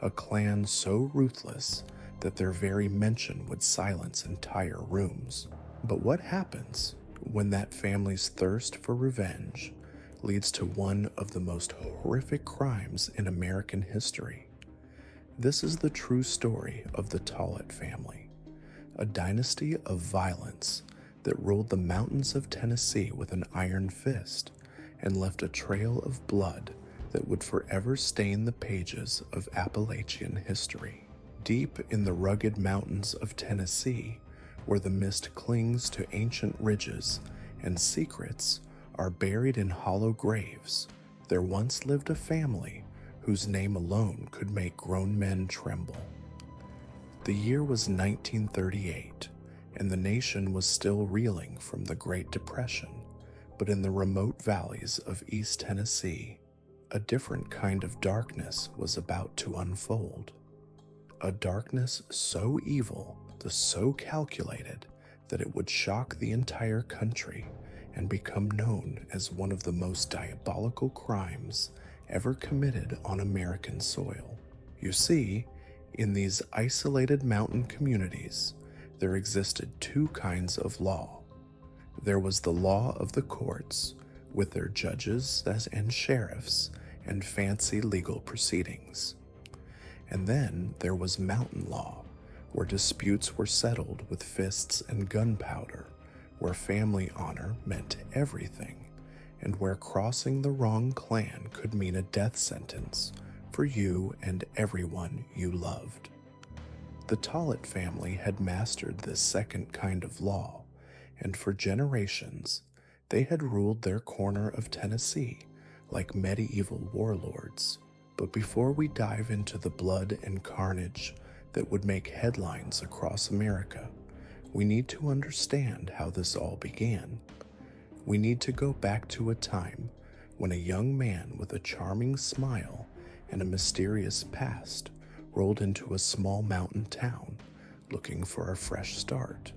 a clan so ruthless that their very mention would silence entire rooms. But what happens when that family's thirst for revenge leads to one of the most horrific crimes in American history? This is the true story of the Tollett family, a dynasty of violence that ruled the mountains of Tennessee with an iron fist and left a trail of blood that would forever stain the pages of Appalachian history. Deep in the rugged mountains of Tennessee, where the mist clings to ancient ridges and secrets are buried in hollow graves, there once lived a family whose name alone could make grown men tremble. The year was 1938, and the nation was still reeling from the Great Depression, but in the remote valleys of East Tennessee, a different kind of darkness was about to unfold. A darkness so evil, so calculated, that it would shock the entire country and become known as one of the most diabolical crimes ever committed on American soil. You see, in these isolated mountain communities, there existed two kinds of law. There was the law of the courts, with their judges and sheriffs and fancy legal proceedings. And then there was mountain law, where disputes were settled with fists and gunpowder, where family honor meant everything, and where crossing the wrong clan could mean a death sentence for you and everyone you loved. The Tollett family had mastered this second kind of law, and for generations, they had ruled their corner of Tennessee like medieval warlords. But before we dive into the blood and carnage that would make headlines across America, we need to understand how this all began. We need to go back to a time when a young man with a charming smile and a mysterious past rolled into a small mountain town looking for a fresh start.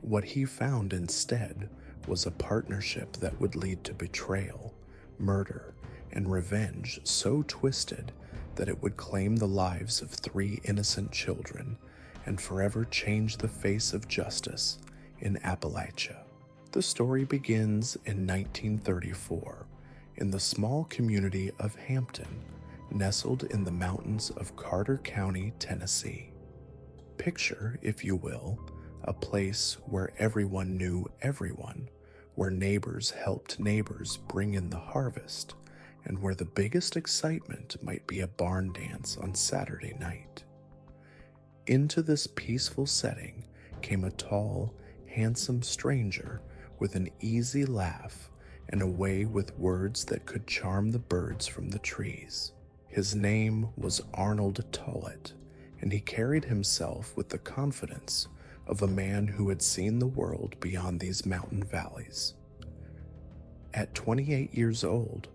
What he found instead was a partnership that would lead to betrayal, murder, and revenge so twisted that it would claim the lives of 3 innocent children and forever change the face of justice in Appalachia. The story begins in 1934 in the small community of Hampton, nestled in the mountains of Carter County, Tennessee. Picture, if you will, a place where everyone knew everyone, where neighbors helped neighbors bring in the harvest, and where the biggest excitement might be a barn dance on Saturday night. Into this peaceful setting came a tall, handsome stranger with an easy laugh and a way with words that could charm the birds from the trees. His name was Arnold Tollett, and he carried himself with the confidence of a man who had seen the world beyond these mountain valleys. At 28 years old,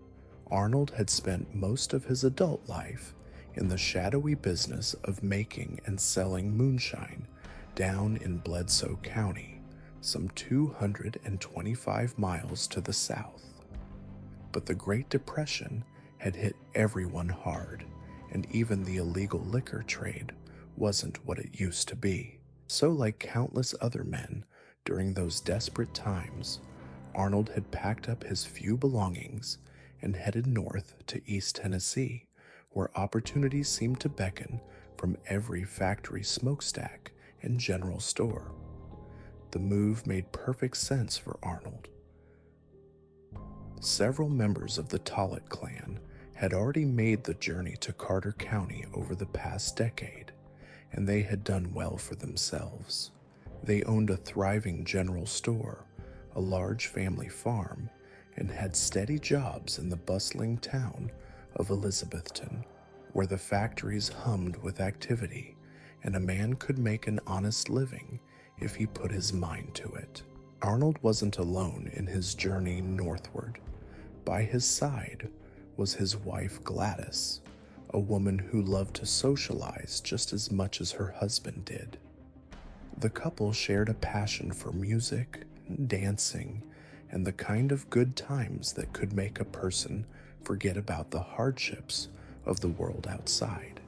Arnold had spent most of his adult life in the shadowy business of making and selling moonshine down in Bledsoe County, some 225 miles to the south. But the Great Depression had hit everyone hard, and even the illegal liquor trade wasn't what it used to be. So, like countless other men during those desperate times, Arnold had packed up his few belongings and headed north to East Tennessee, where opportunities seemed to beckon from every factory smokestack and general store. The move made perfect sense for Arnold. Several members of the Tollett clan had already made the journey to Carter County over the past decade, and they had done well for themselves. They owned a thriving general store, a large family farm, and had steady jobs in the bustling town of Elizabethton, where the factories hummed with activity, and a man could make an honest living if he put his mind to it. Arnold wasn't alone in his journey northward. By his side was his wife Gladys, a woman who loved to socialize just as much as her husband did. The couple shared a passion for music, dancing, and the kind of good times that could make a person forget about the hardships of the world outside.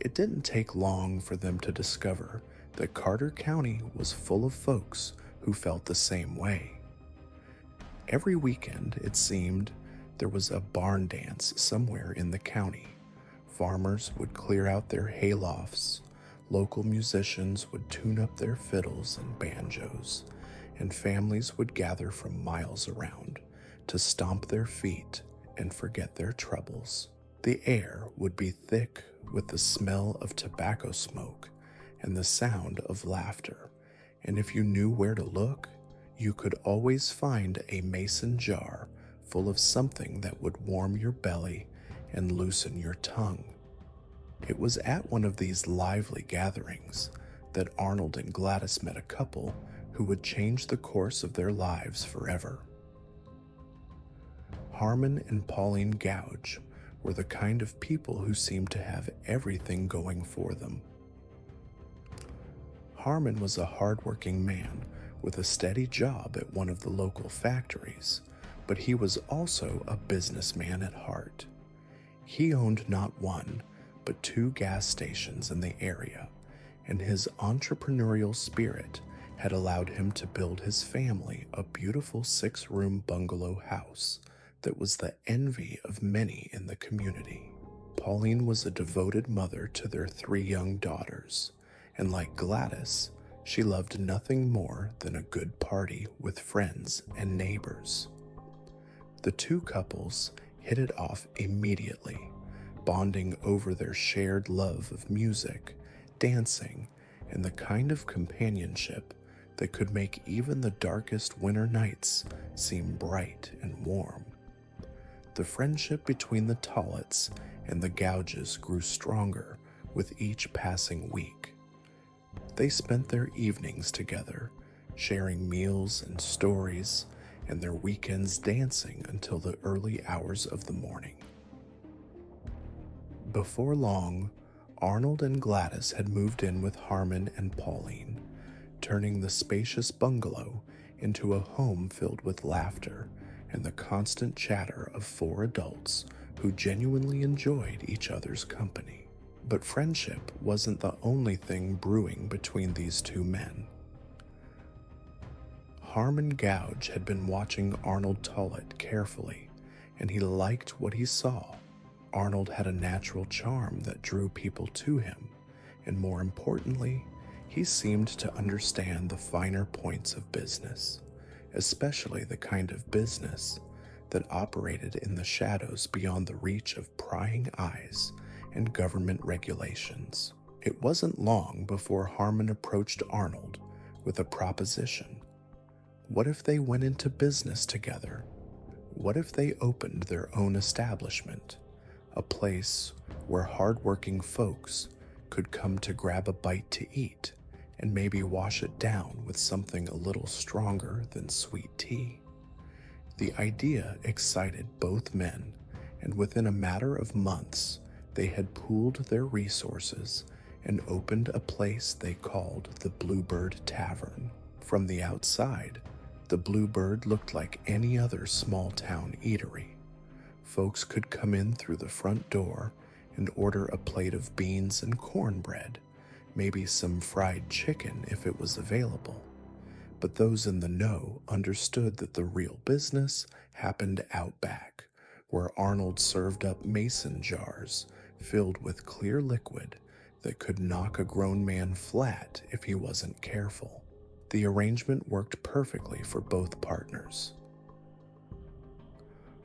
It didn't take long for them to discover that Carter County was full of folks who felt the same way. Every weekend, it seemed, there was a barn dance somewhere in the county. Farmers would clear out their haylofts, local musicians would tune up their fiddles and banjos, and families would gather from miles around to stomp their feet and forget their troubles. The air would be thick with the smell of tobacco smoke and the sound of laughter, and if you knew where to look, you could always find a mason jar full of something that would warm your belly and loosen your tongue. It was at one of these lively gatherings that Arnold and Gladys met a couple who would change the course of their lives forever. Harmon and Pauline Gouge were the kind of people who seemed to have everything going for them. Harmon was a hard-working man with a steady job at one of the local factories, but he was also a businessman at heart. He owned not one, but 2 gas stations in the area, and his entrepreneurial spirit had allowed him to build his family a beautiful 6-room bungalow house that was the envy of many in the community. Pauline was a devoted mother to their 3 young daughters, and like Gladys, she loved nothing more than a good party with friends and neighbors. The 2 couples hit it off immediately, bonding over their shared love of music, dancing, and the kind of companionship that could make even the darkest winter nights seem bright and warm. The friendship between the Tolletts and the Gouges grew stronger with each passing week. They spent their evenings together, sharing meals and stories, and their weekends dancing until the early hours of the morning. Before long, Arnold and Gladys had moved in with Harmon and Pauline, turning the spacious bungalow into a home filled with laughter and the constant chatter of 4 adults who genuinely enjoyed each other's company. But friendship wasn't the only thing brewing between these 2 men. Harmon Gouge had been watching Arnold Tollett carefully, and he liked what he saw. Arnold had a natural charm that drew people to him, and more importantly, he seemed to understand the finer points of business, especially the kind of business that operated in the shadows beyond the reach of prying eyes and government regulations. It wasn't long before Harmon approached Arnold with a proposition. What if they went into business together? What if they opened their own establishment, a place where hardworking folks could come to grab a bite to eat and maybe wash it down with something a little stronger than sweet tea? The idea excited both men, and within a matter of months, they had pooled their resources and opened a place they called the Bluebird Tavern. From the outside, the Bluebird looked like any other small-town eatery. Folks could come in through the front door and order a plate of beans and cornbread, maybe some fried chicken if it was available. But those in the know understood that the real business happened out back, where Arnold served up mason jars filled with clear liquid that could knock a grown man flat if he wasn't careful. The arrangement worked perfectly for both partners.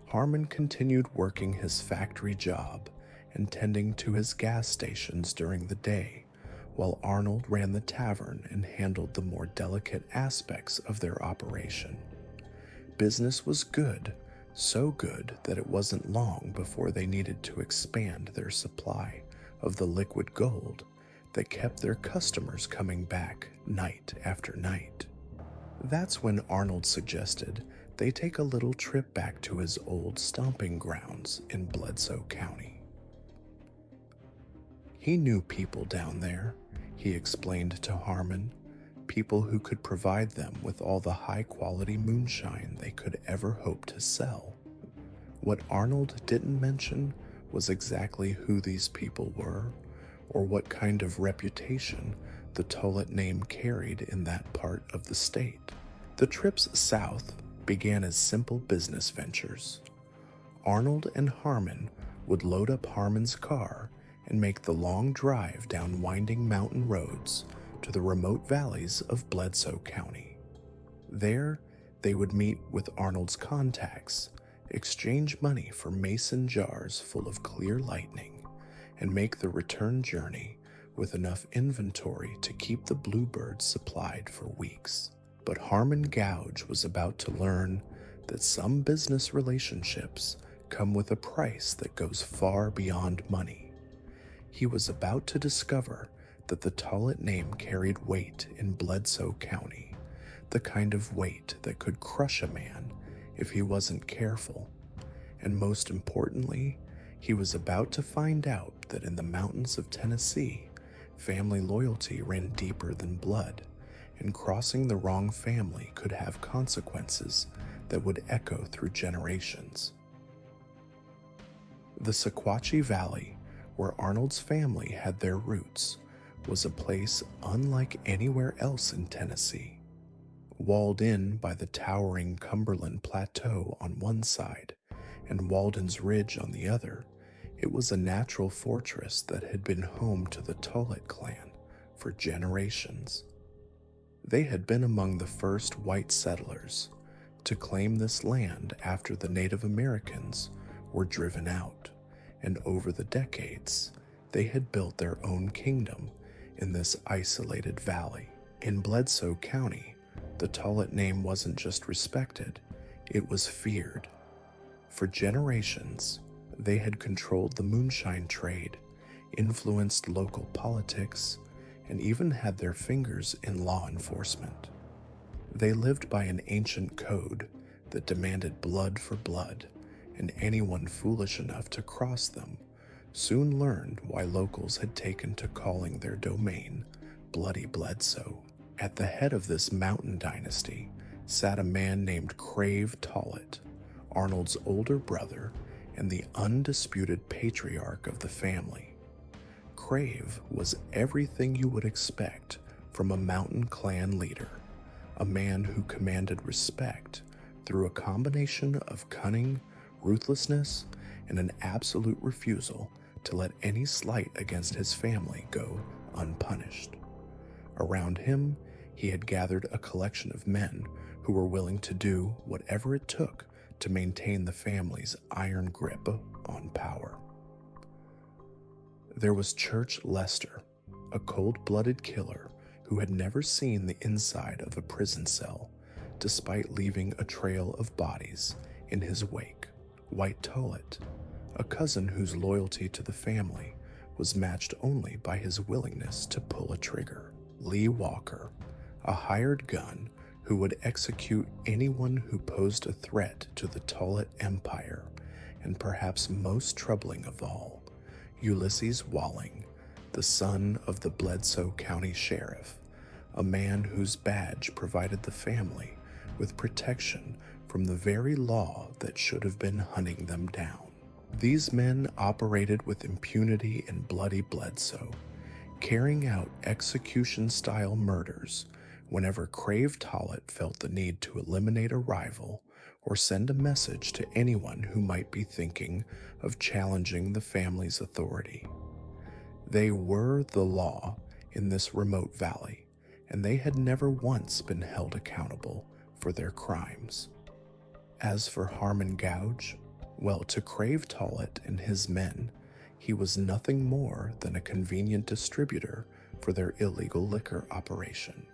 Harmon continued working his factory job and tending to his gas stations during the day, while Arnold ran the tavern and handled the more delicate aspects of their operation. Business was good, so good that it wasn't long before they needed to expand their supply of the liquid gold that kept their customers coming back night after night. That's when Arnold suggested they take a little trip back to his old stomping grounds in Bledsoe County. He knew people down there, he explained to Harmon, people who could provide them with all the high-quality moonshine they could ever hope to sell. What Arnold didn't mention was exactly who these people were, or what kind of reputation the Tollett name carried in that part of the state. The trips south began as simple business ventures. Arnold and Harmon would load up Harmon's car and make the long drive down winding mountain roads to the remote valleys of Bledsoe County. There, they would meet with Arnold's contacts, exchange money for mason jars full of clear lightning, and make the return journey with enough inventory to keep the Bluebirds supplied for weeks. But Harmon Gouge was about to learn that some business relationships come with a price that goes far beyond money. He was about to discover that the Tollett name carried weight in Bledsoe County, the kind of weight that could crush a man if he wasn't careful. And most importantly, he was about to find out that in the mountains of Tennessee, family loyalty ran deeper than blood, and crossing the wrong family could have consequences that would echo through generations. The Sequatchie Valley, where Arnold's family had their roots, was a place unlike anywhere else in Tennessee. Walled in by the towering Cumberland Plateau on one side and Walden's Ridge on the other, it was a natural fortress that had been home to the Tollett clan for generations. They had been among the first white settlers to claim this land after the Native Americans were driven out, and over the decades, they had built their own kingdom in this isolated valley. In Bledsoe County, the Tollett name wasn't just respected, it was feared. For generations, they had controlled the moonshine trade, influenced local politics, and even had their fingers in law enforcement. They lived by an ancient code that demanded blood for blood, and anyone foolish enough to cross them soon learned why locals had taken to calling their domain Bloody Bledsoe. At the head of this mountain dynasty sat a man named Crave Tollett, Arnold's older brother and the undisputed patriarch of the family. Crave was everything you would expect from a mountain clan leader, a man who commanded respect through a combination of cunning, ruthlessness, and an absolute refusal to let any slight against his family go unpunished. Around him, he had gathered a collection of men who were willing to do whatever it took to maintain the family's iron grip on power. There was Church Lester, a cold-blooded killer who had never seen the inside of a prison cell, despite leaving a trail of bodies in his wake. White Tollett, a cousin whose loyalty to the family was matched only by his willingness to pull a trigger. Lee Walker, a hired gun who would execute anyone who posed a threat to the Tollett Empire, and perhaps most troubling of all, Ulysses Walling, the son of the Bledsoe County Sheriff, a man whose badge provided the family with protection from the very law that should have been hunting them down. These men operated with impunity in Bloody Bledsoe, carrying out execution-style murders whenever Crave Tollett felt the need to eliminate a rival or send a message to anyone who might be thinking of challenging the family's authority. They were the law in this remote valley, and they had never once been held accountable for their crimes. As for Harmon Gouge, well, to Crave Tollett and his men, he was nothing more than a convenient distributor for their illegal liquor operation.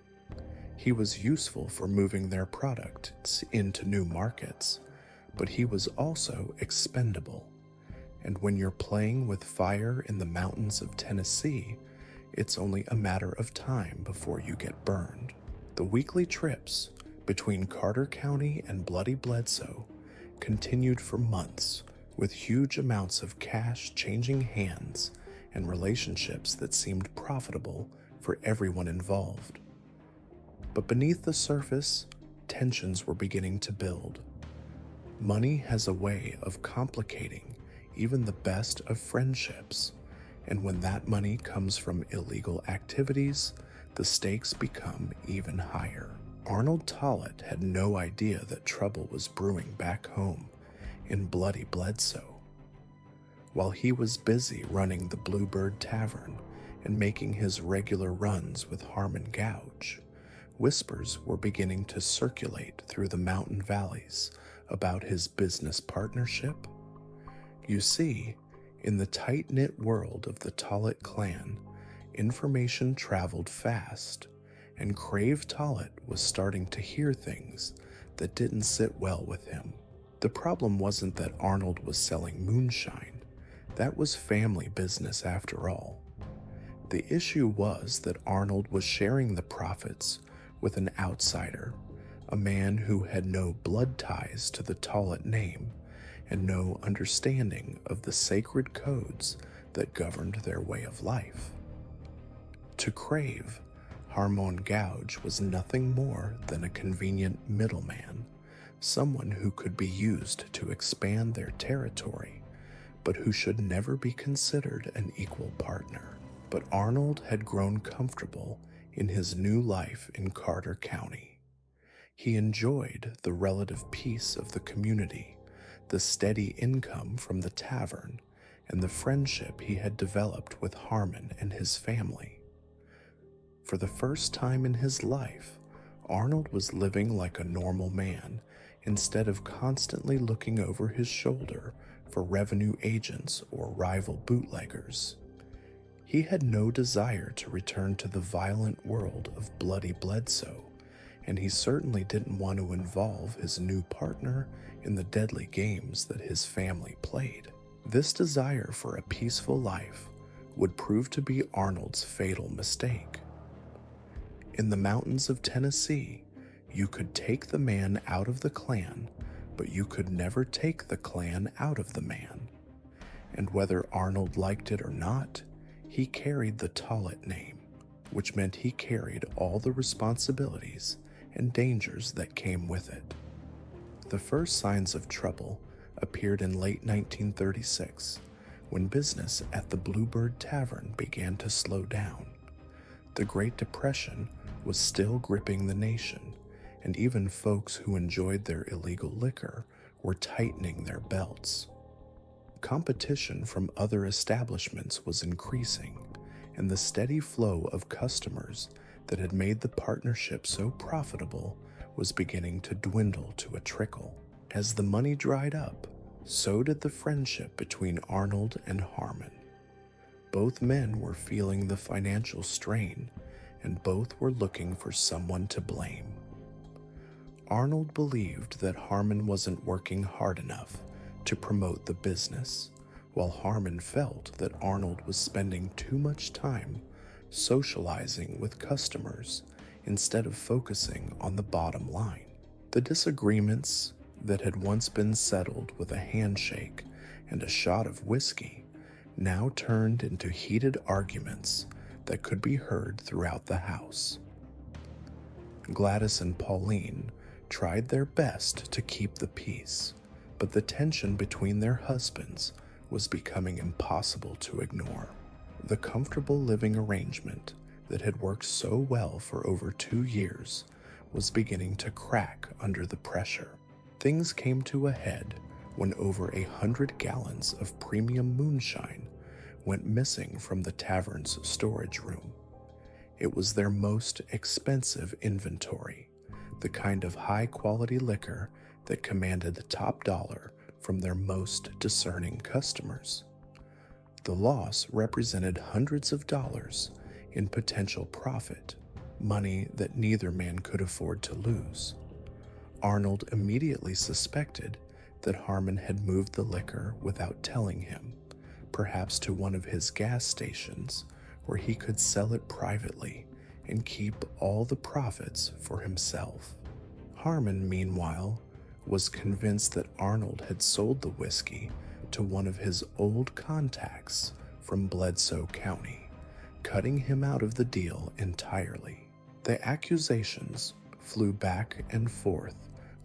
He was useful for moving their products into new markets, but he was also expendable. And when you're playing with fire in the mountains of Tennessee, it's only a matter of time before you get burned. The weekly trips between Carter County and Bloody Bledsoe continued for months, with huge amounts of cash changing hands and relationships that seemed profitable for everyone involved. But beneath the surface, tensions were beginning to build. Money has a way of complicating even the best of friendships, And when that money comes from illegal activities, the stakes become even higher. Arnold Tollett had no idea that trouble was brewing back home in bloody Bledsoe. While he was busy running the Bluebird Tavern and making his regular runs with Harmon Gouge, whispers were beginning to circulate through the mountain valleys about his business partnership. You see, in the tight-knit world of the Tollett clan, information traveled fast, and Crave Tollett was starting to hear things that didn't sit well with him. The problem wasn't that Arnold was selling moonshine. That was family business after all. The issue was that Arnold was sharing the profits with an outsider, a man who had no blood ties to the Tollett name and no understanding of the sacred codes that governed their way of life. To Crave, Harmon Gouge was nothing more than a convenient middleman, someone who could be used to expand their territory, but who should never be considered an equal partner. But Arnold had grown comfortable in his new life in Carter County. He enjoyed the relative peace of the community, the steady income from the tavern, and the friendship he had developed with Harmon and his family. For the first time in his life, Arnold was living like a normal man instead of constantly looking over his shoulder for revenue agents or rival bootleggers. He had no desire to return to the violent world of bloody Bledsoe, and he certainly didn't want to involve his new partner in the deadly games that his family played. This desire for a peaceful life would prove to be Arnold's fatal mistake. In the mountains of Tennessee, you could take the man out of the clan, but you could never take the clan out of the man. And whether Arnold liked it or not, he carried the Tollett name, which meant he carried all the responsibilities and dangers that came with it. The first signs of trouble appeared in late 1936, when business at the Bluebird Tavern began to slow down. The Great Depression was still gripping the nation, and even folks who enjoyed their illegal liquor were tightening their belts. Competition from other establishments was increasing, and the steady flow of customers that had made the partnership so profitable was beginning to dwindle to a trickle. As the money dried up, so did the friendship between Arnold and Harmon. Both men were feeling the financial strain, and both were looking for someone to blame. Arnold believed that Harmon wasn't working hard enough to promote the business, while Harmon felt that Arnold was spending too much time socializing with customers instead of focusing on the bottom line. The disagreements that had once been settled with a handshake and a shot of whiskey now turned into heated arguments that could be heard throughout the house. Gladys and Pauline tried their best to keep the peace, but the tension between their husbands was becoming impossible to ignore. The comfortable living arrangement that had worked so well for over 2 years was beginning to crack under the pressure. Things came to a head when over 100 gallons of premium moonshine went missing from the tavern's storage room. It was their most expensive inventory, the kind of high-quality liquor that commanded the top dollar from their most discerning customers. The loss represented hundreds of dollars in potential profit, money that neither man could afford to lose. Arnold immediately suspected that Harmon had moved the liquor without telling him, perhaps to one of his gas stations where he could sell it privately and keep all the profits for himself. Harmon, meanwhile, was convinced that Arnold had sold the whiskey to one of his old contacts from Bledsoe County, cutting him out of the deal entirely. The accusations flew back and forth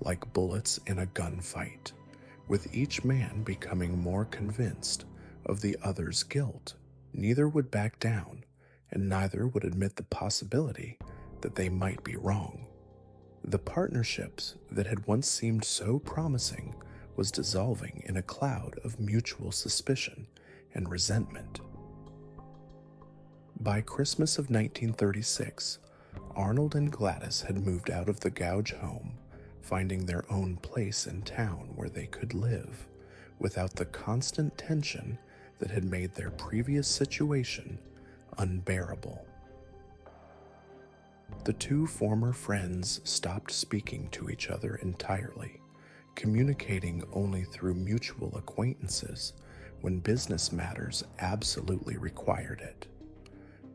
like bullets in a gunfight, with each man becoming more convinced of the other's guilt. Neither would back down, and neither would admit the possibility that they might be wrong. The partnerships that had once seemed so promising was dissolving in a cloud of mutual suspicion and resentment. By Christmas of 1936, Arnold and Gladys had moved out of the Gouge home, finding their own place in town where they could live without the constant tension that had made their previous situation unbearable. The two former friends stopped speaking to each other entirely, communicating only through mutual acquaintances when business matters absolutely required it.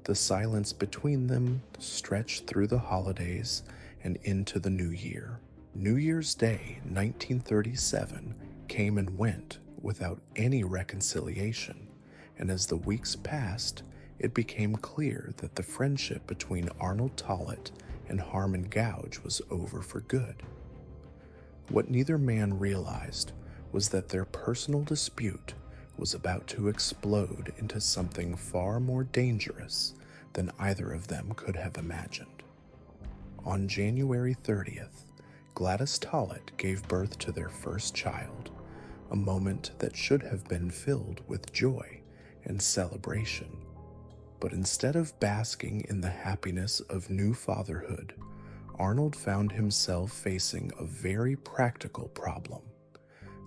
The silence between them stretched through the holidays and into the new year. New Year's Day, 1937, came and went without any reconciliation, and as the weeks passed, it became clear that the friendship between Arnold Tollett and Harmon Gouge was over for good. What neither man realized was that their personal dispute was about to explode into something far more dangerous than either of them could have imagined. On January 30th, Gladys Tollett gave birth to their first child, a moment that should have been filled with joy and celebration. But instead of basking in the happiness of new fatherhood, Arnold found himself facing a very practical problem.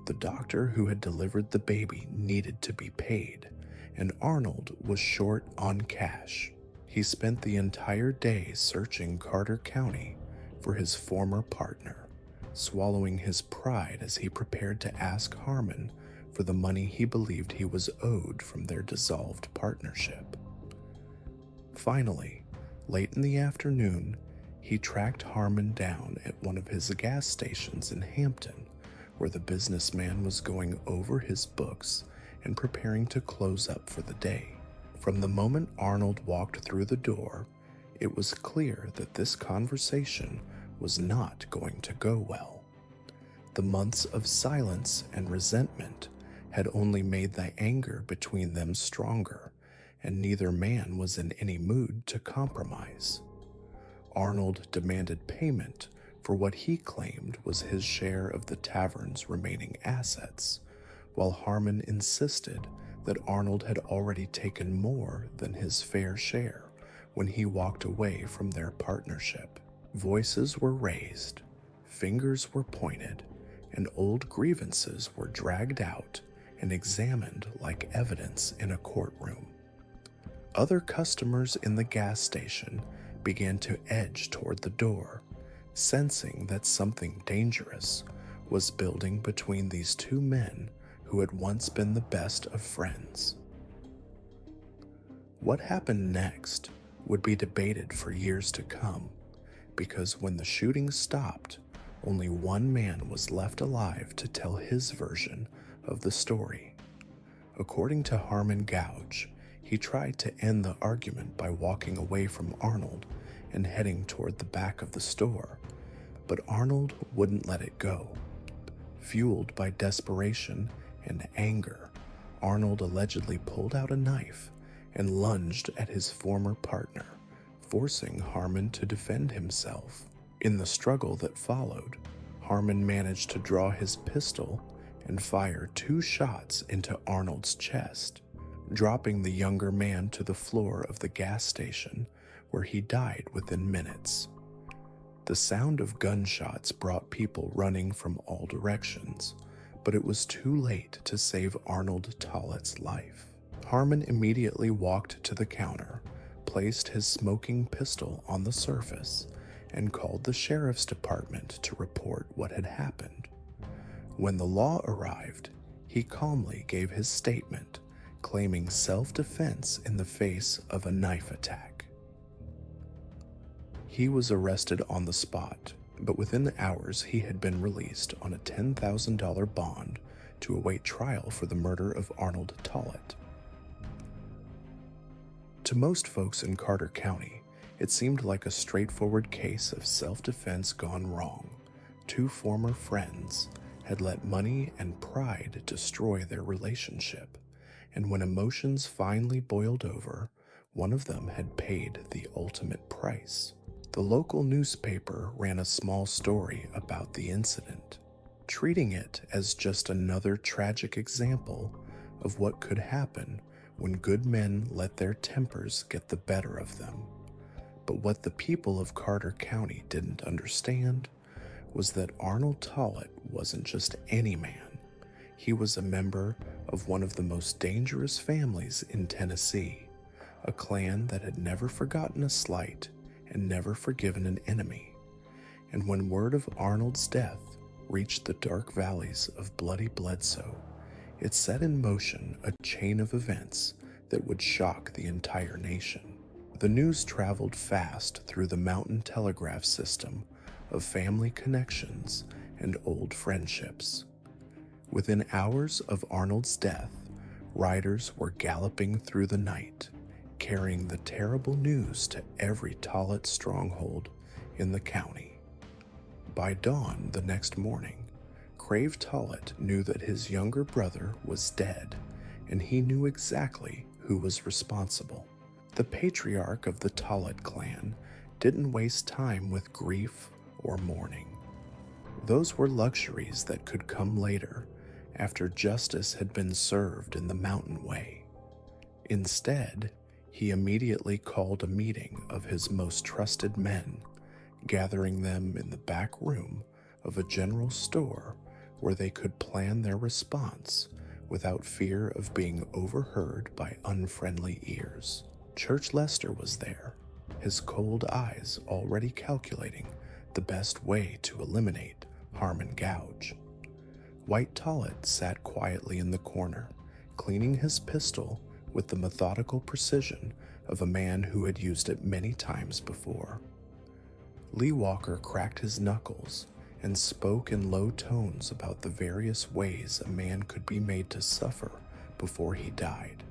The doctor who had delivered the baby needed to be paid, and Arnold was short on cash. He spent the entire day searching Carter County for his former partner, swallowing his pride as he prepared to ask Harmon for the money he believed he was owed from their dissolved partnership. Finally, late in the afternoon, he tracked Harmon down at one of his gas stations in Hampton, where the businessman was going over his books and preparing to close up for the day. From the moment Arnold walked through the door, it was clear that this conversation was not going to go well. The months of silence and resentment had only made the anger between them stronger, and neither man was in any mood to compromise. Arnold demanded payment for what he claimed was his share of the tavern's remaining assets, while Harmon insisted that Arnold had already taken more than his fair share when he walked away from their partnership. Voices were raised, fingers were pointed, and old grievances were dragged out and examined like evidence in a courtroom. Other customers in the gas station began to edge toward the door, sensing that something dangerous was building between these two men who had once been the best of friends. What happened next would be debated for years to come, because when the shooting stopped, only one man was left alive to tell his version of the story. According to Harmon Gouge, he tried to end the argument by walking away from Arnold and heading toward the back of the store, but Arnold wouldn't let it go. Fueled by desperation and anger, Arnold allegedly pulled out a knife and lunged at his former partner, forcing Harmon to defend himself. In the struggle that followed, Harmon managed to draw his pistol and fire 2 shots into Arnold's chest, dropping the younger man to the floor of the gas station, where he died within minutes. The sound of gunshots brought people running from all directions, but it was too late to save Arnold Tollett's life. Harmon immediately walked to the counter, placed his smoking pistol on the surface, and called the sheriff's department to report what had happened. When the law arrived, he calmly gave his statement, claiming self-defense in the face of a knife attack. He was arrested on the spot, but within hours he had been released on a $10,000 bond to await trial for the murder of Arnold Tollett. To most folks in Carter County, it seemed like a straightforward case of self-defense gone wrong. 2 former friends had let money and pride destroy their relationship, And when emotions finally boiled over, one of them had paid the ultimate price. The local newspaper ran a small story about the incident, treating it as just another tragic example of what could happen when good men let their tempers get the better of them. But what the people of Carter County didn't understand was that Arnold Tollett wasn't just any man. He was a member of one of the most dangerous families in Tennessee, a clan that had never forgotten a slight and never forgiven an enemy. And when word of Arnold's death reached the dark valleys of bloody Bledsoe, it set in motion a chain of events that would shock the entire nation. The news traveled fast through the mountain telegraph system of family connections and old friendships. Within hours of Arnold's death, riders were galloping through the night, carrying the terrible news to every Tollett stronghold in the county. By dawn the next morning, Crave Tollett knew that his younger brother was dead, and he knew exactly who was responsible. The patriarch of the Tollett clan didn't waste time with grief or mourning. Those were luxuries that could come later, after justice had been served in the mountain way. Instead, he immediately called a meeting of his most trusted men, gathering them in the back room of a general store where they could plan their response without fear of being overheard by unfriendly ears. Church Lester was there, his cold eyes already calculating the best way to eliminate Harmon Gouge. White Tollett sat quietly in the corner, cleaning his pistol with the methodical precision of a man who had used it many times before. Lee Walker cracked his knuckles and spoke in low tones about the various ways a man could be made to suffer before he died.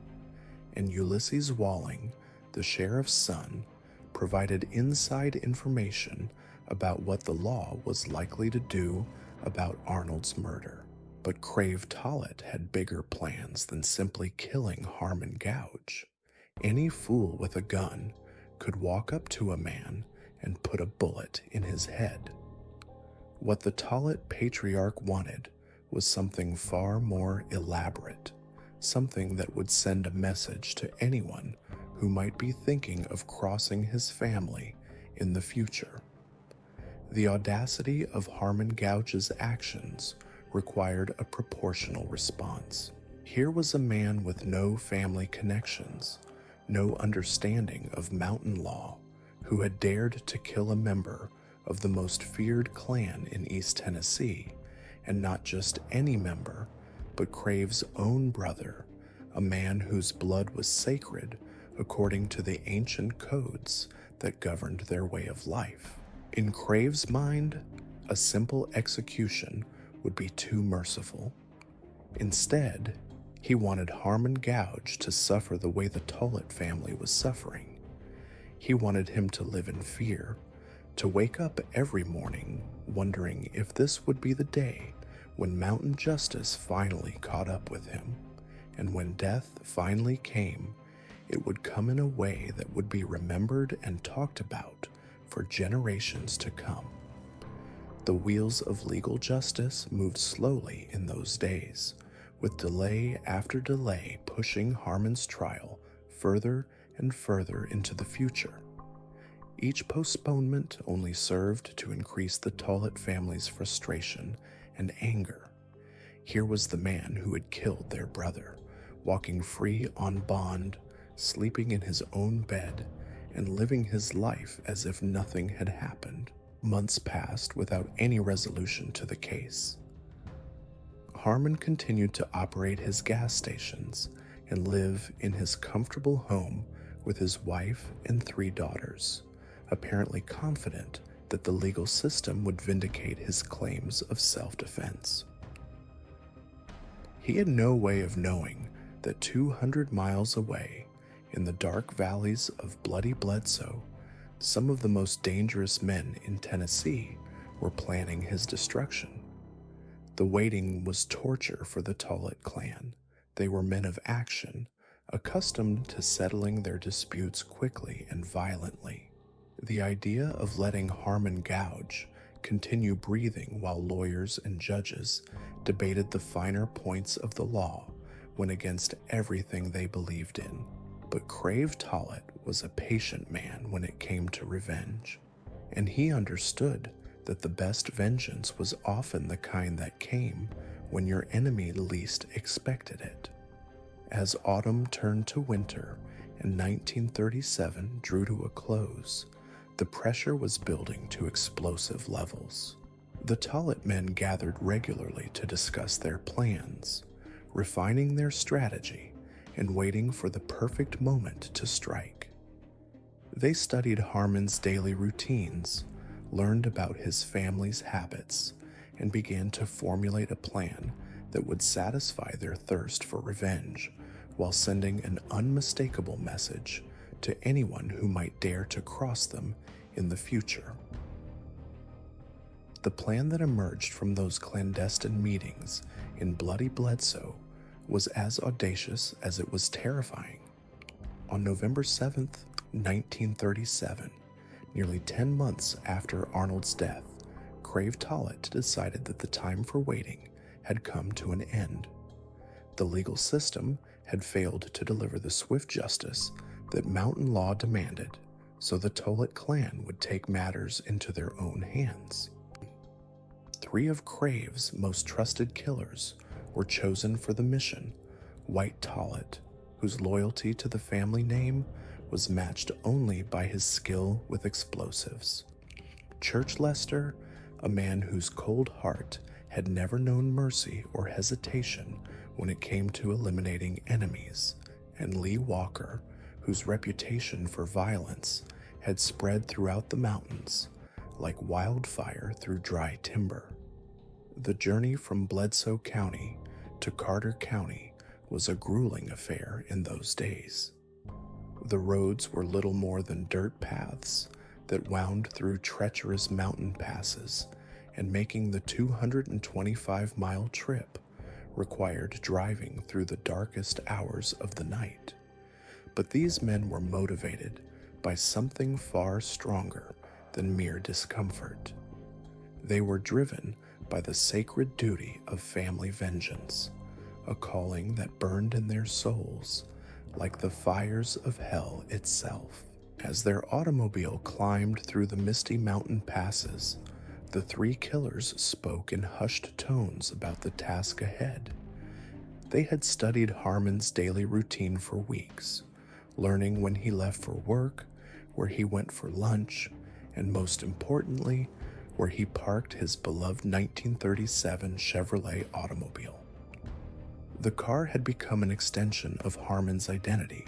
And Ulysses Walling, the sheriff's son, provided inside information about what the law was likely to do about Arnold's murder. But Crave Tollett had bigger plans than simply killing Harmon Gouge. Any fool with a gun could walk up to a man and put a bullet in his head. What the Tollett patriarch wanted was something far more elaborate, something that would send a message to anyone who might be thinking of crossing his family in the future. The audacity of Harmon Gouge's actions required a proportional response. Here was a man with no family connections, no understanding of mountain law, who had dared to kill a member of the most feared clan in East Tennessee, and not just any member, but Crave's own brother, a man whose blood was sacred according to the ancient codes that governed their way of life. In Crave's mind, a simple execution would be too merciful. Instead, he wanted Harmon Gouge to suffer the way the Tollett family was suffering. He wanted him to live in fear, to wake up every morning wondering if this would be the day when mountain justice finally caught up with him, and when death finally came, it would come in a way that would be remembered and talked about for generations to come. The wheels of legal justice moved slowly in those days, with delay after delay pushing Harmon's trial further and further into the future. Each postponement only served to increase the Tollett family's frustration and anger. Here was the man who had killed their brother, walking free on bond, sleeping in his own bed, and living his life as if nothing had happened. Months passed without any resolution to the case. Harmon continued to operate his gas stations and live in his comfortable home with his wife and 3 daughters, apparently confident that the legal system would vindicate his claims of self-defense. He had no way of knowing that 200 miles away, in the dark valleys of bloody Bledsoe, some of the most dangerous men in Tennessee were planning his destruction. The waiting was torture for the Tollett clan. They were men of action, accustomed to settling their disputes quickly and violently. The idea of letting Harmon gouge continue breathing while lawyers and judges debated the finer points of the law went against everything they believed in. But Crave Tollett was a patient man when it came to revenge, and he understood that the best vengeance was often the kind that came when your enemy least expected it. As autumn turned to winter and 1937 drew to a close, the pressure was building to explosive levels. The Tollett men gathered regularly to discuss their plans, refining their strategy and waiting for the perfect moment to strike. They studied Harmon's daily routines, learned about his family's habits, and began to formulate a plan that would satisfy their thirst for revenge while sending an unmistakable message to anyone who might dare to cross them in the future. The plan that emerged from those clandestine meetings in Bloody Bledsoe was as audacious as it was terrifying. On November 7th, 1937, nearly 10 months after Arnold's death, Crave Tollett decided that the time for waiting had come to an end. The legal system had failed to deliver the swift justice that mountain law demanded, so the Tollett clan would take matters into their own hands. 3 of Crave's most trusted killers were chosen for the mission: White Tollett, whose loyalty to the family name was matched only by his skill with explosives; Church Lester, a man whose cold heart had never known mercy or hesitation when it came to eliminating enemies; and Lee Walker, whose reputation for violence had spread throughout the mountains like wildfire through dry timber. The journey from Bledsoe County to Carter County was a grueling affair in those days. The roads were little more than dirt paths that wound through treacherous mountain passes, and making the 225-mile trip required driving through the darkest hours of the night. But these men were motivated by something far stronger than mere discomfort. They were driven by the sacred duty of family vengeance, a calling that burned in their souls like the fires of hell itself. As their automobile climbed through the misty mountain passes, the 3 killers spoke in hushed tones about the task ahead. They had studied Harmon's daily routine for weeks, learning when he left for work, where he went for lunch, and most importantly, where he parked his beloved 1937 Chevrolet automobile. The car had become an extension of Harmon's identity,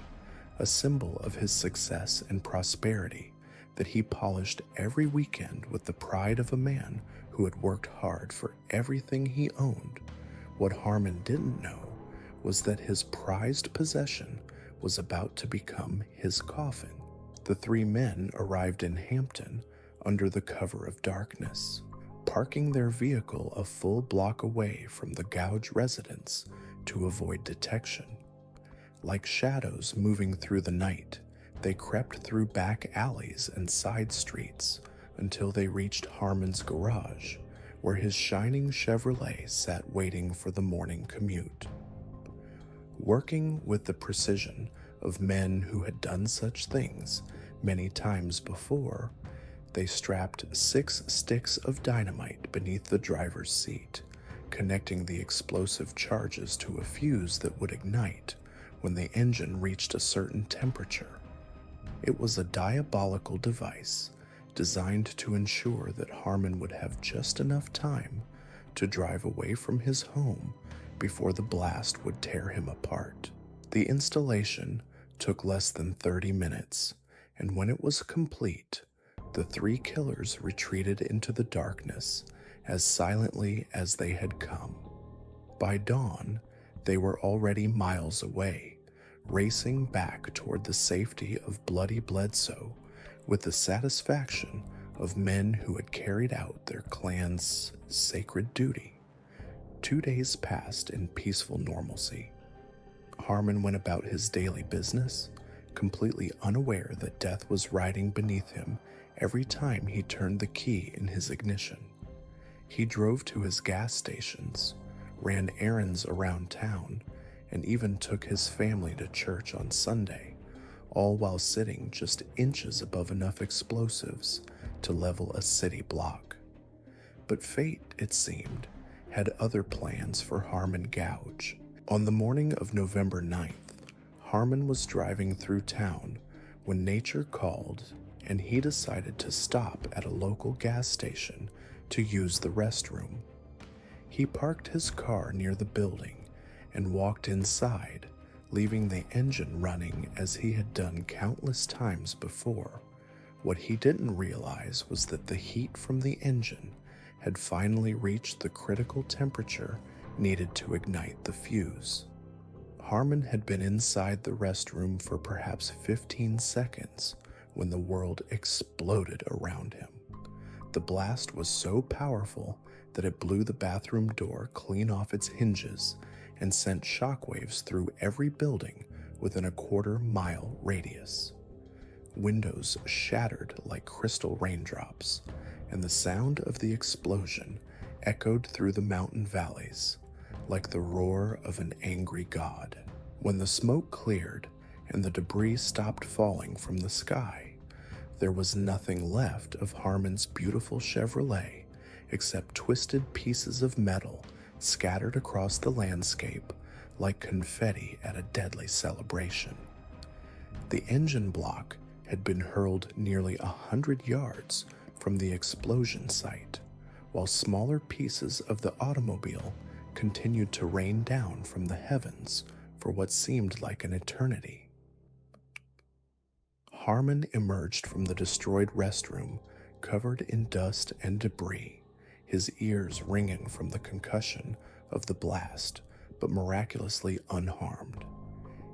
a symbol of his success and prosperity that he polished every weekend with the pride of a man who had worked hard for everything he owned. What Harmon didn't know was that his prized possession was about to become his coffin. The 3 men arrived in Hampton under the cover of darkness, parking their vehicle a full block away from the Gouge residence to avoid detection. Like shadows moving through the night, they crept through back alleys and side streets until they reached Harmon's garage, where his shining Chevrolet sat waiting for the morning commute. Working with the precision of men who had done such things many times before, they strapped 6 sticks of dynamite beneath the driver's seat, connecting the explosive charges to a fuse that would ignite when the engine reached a certain temperature. It was a diabolical device designed to ensure that Harmon would have just enough time to drive away from his home before the blast would tear him apart. The installation took less than 30 minutes, and when it was complete, the 3 killers retreated into the darkness as silently as they had come. By dawn, they were already miles away, racing back toward the safety of Bloody Bledsoe with the satisfaction of men who had carried out their clan's sacred duty. 2 days passed in peaceful normalcy. Harmon went about his daily business, completely unaware that death was riding beneath him every time he turned the key in his ignition. He drove to his gas stations, ran errands around town, and even took his family to church on Sunday, all while sitting just inches above enough explosives to level a city block. But fate, it seemed, had other plans for Harmon Gouge. On the morning of November 9th, Harmon was driving through town when nature called, and he decided to stop at a local gas station to use the restroom. He parked his car near the building and walked inside, leaving the engine running as he had done countless times before. What he didn't realize was that the heat from the engine had finally reached the critical temperature needed to ignite the fuse. Harmon had been inside the restroom for perhaps 15 seconds when the world exploded around him. The blast was so powerful that it blew the bathroom door clean off its hinges and sent shockwaves through every building within a quarter-mile radius. Windows shattered like crystal raindrops, and the sound of the explosion echoed through the mountain valleys like the roar of an angry god. When the smoke cleared and the debris stopped falling from the sky, there was nothing left of Harmon's beautiful Chevrolet except twisted pieces of metal scattered across the landscape like confetti at a deadly celebration. The engine block had been hurled nearly 100 yards from the explosion site, while smaller pieces of the automobile continued to rain down from the heavens for what seemed like an eternity. Harmon emerged from the destroyed restroom covered in dust and debris, his ears ringing from the concussion of the blast, but miraculously unharmed.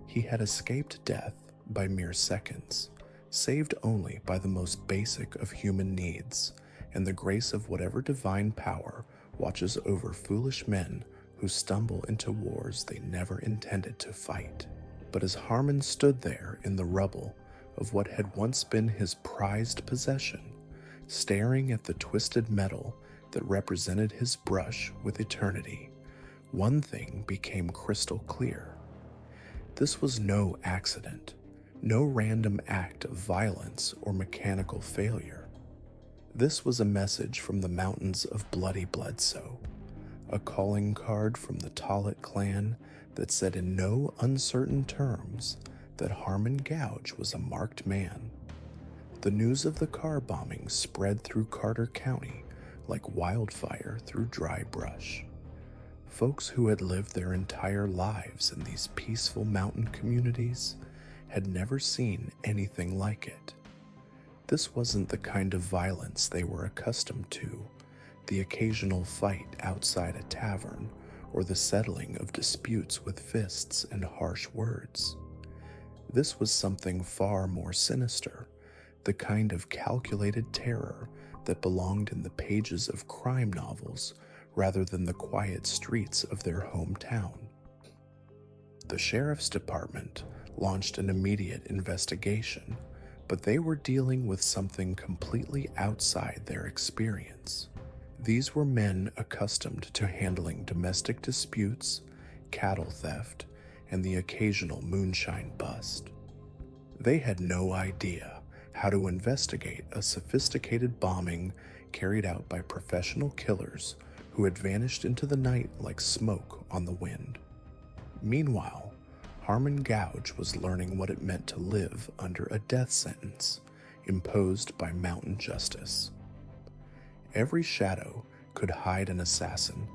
He had escaped death by mere seconds, saved only by the most basic of human needs and the grace of whatever divine power watches over foolish men who stumble into wars they never intended to fight. But as Harmon stood there in the rubble of what had once been his prized possession, staring at the twisted metal that represented his brush with eternity, one thing became crystal clear. This was no accident, no random act of violence or mechanical failure. This was a message from the mountains of bloody Bledsoe, a calling card from the Tollett clan that said in no uncertain terms that Harmon Gouge was a marked man. The news of the car bombing spread through Carter County like wildfire through dry brush. Folks who had lived their entire lives in these peaceful mountain communities had never seen anything like it. This wasn't the kind of violence they were accustomed to, the occasional fight outside a tavern or the settling of disputes with fists and harsh words. This was something far more sinister, the kind of calculated terror that belonged in the pages of crime novels rather than the quiet streets of their hometown. The sheriff's department launched an immediate investigation, but they were dealing with something completely outside their experience. These were men accustomed to handling domestic disputes, cattle theft, and the occasional moonshine bust. They had no idea how to investigate a sophisticated bombing carried out by professional killers who had vanished into the night like smoke on the wind. Meanwhile, Harmon Gouge was learning what it meant to live under a death sentence imposed by mountain justice. Every shadow could hide an assassin,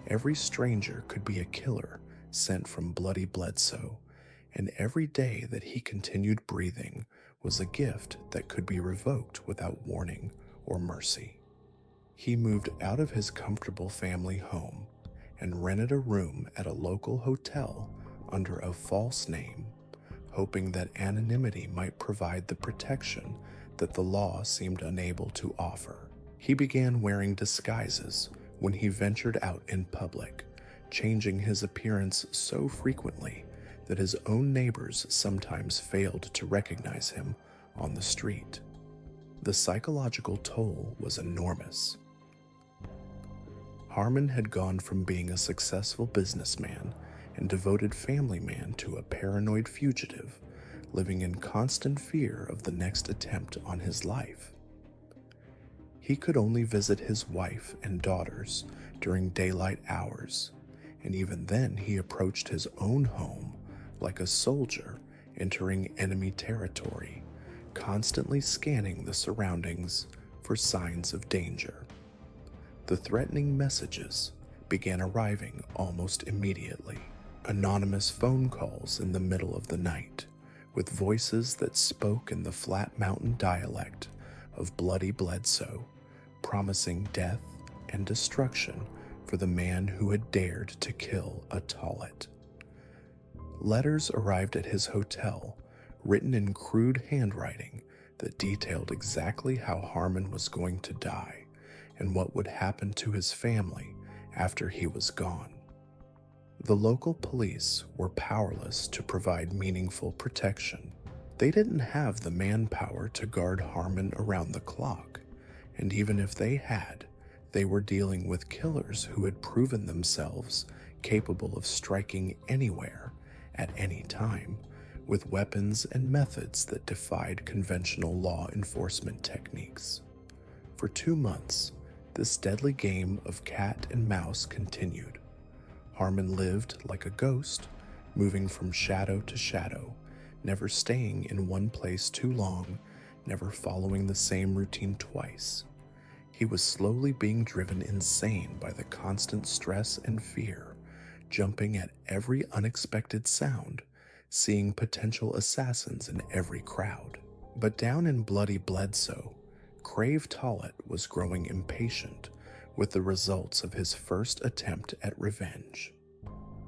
every stranger could be a killer sent from bloody Bledsoe, and every day that he continued breathing was a gift that could be revoked without warning or mercy. He moved out of his comfortable family home and rented a room at a local hotel under a false name, hoping that anonymity might provide the protection that the law seemed unable to offer. He began wearing disguises when he ventured out in public, changing his appearance so frequently that his own neighbors sometimes failed to recognize him on the street. The psychological toll was enormous. Harmon had gone from being a successful businessman and devoted family man to a paranoid fugitive, living in constant fear of the next attempt on his life. He could only visit his wife and daughters during daylight hours, and even then he approached his own home like a soldier entering enemy territory, constantly scanning the surroundings for signs of danger. The threatening messages began arriving almost immediately. Anonymous phone calls in the middle of the night, with voices that spoke in the flat mountain dialect of Bloody Bledsoe, promising death and destruction for the man who had dared to kill a Tollett. Letters arrived at his hotel, written in crude handwriting that detailed exactly how Harmon was going to die and what would happen to his family after he was gone. The local police were powerless to provide meaningful protection. They didn't have the manpower to guard Harmon around the clock, and even if they had, they were dealing with killers who had proven themselves capable of striking anywhere at any time, with weapons and methods that defied conventional law enforcement techniques. For 2 months, this deadly game of cat and mouse continued. Harmon lived like a ghost, moving from shadow to shadow, never staying in one place too long, never following the same routine twice. He was slowly being driven insane by the constant stress and fear, jumping at every unexpected sound, seeing potential assassins in every crowd. But down in Bloody Bledsoe, Crave Tollett was growing impatient with the results of his first attempt at revenge.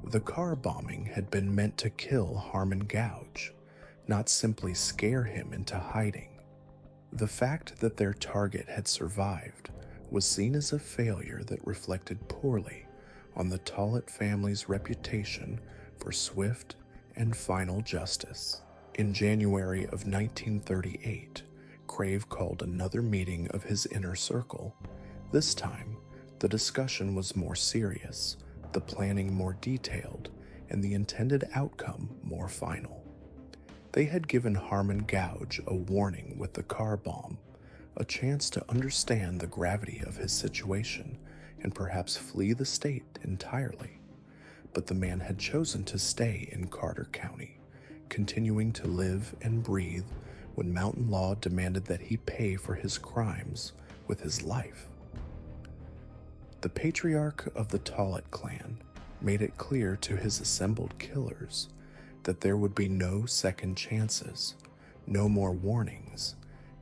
The car bombing had been meant to kill Harmon Gouge, not simply scare him into hiding. The fact that their target had survived was seen as a failure that reflected poorly on the Tollett family's reputation for swift and final justice. In January of 1938, Crave called another meeting of his inner circle. This time, the discussion was more serious, the planning more detailed, and the intended outcome more final. They had given Harmon Gouge a warning with the car bomb, a chance to understand the gravity of his situation and perhaps flee the state entirely. But the man had chosen to stay in Carter County, continuing to live and breathe when mountain law demanded that he pay for his crimes with his life. The patriarch of the Tollett clan made it clear to his assembled killers that there would be no second chances, no more warnings,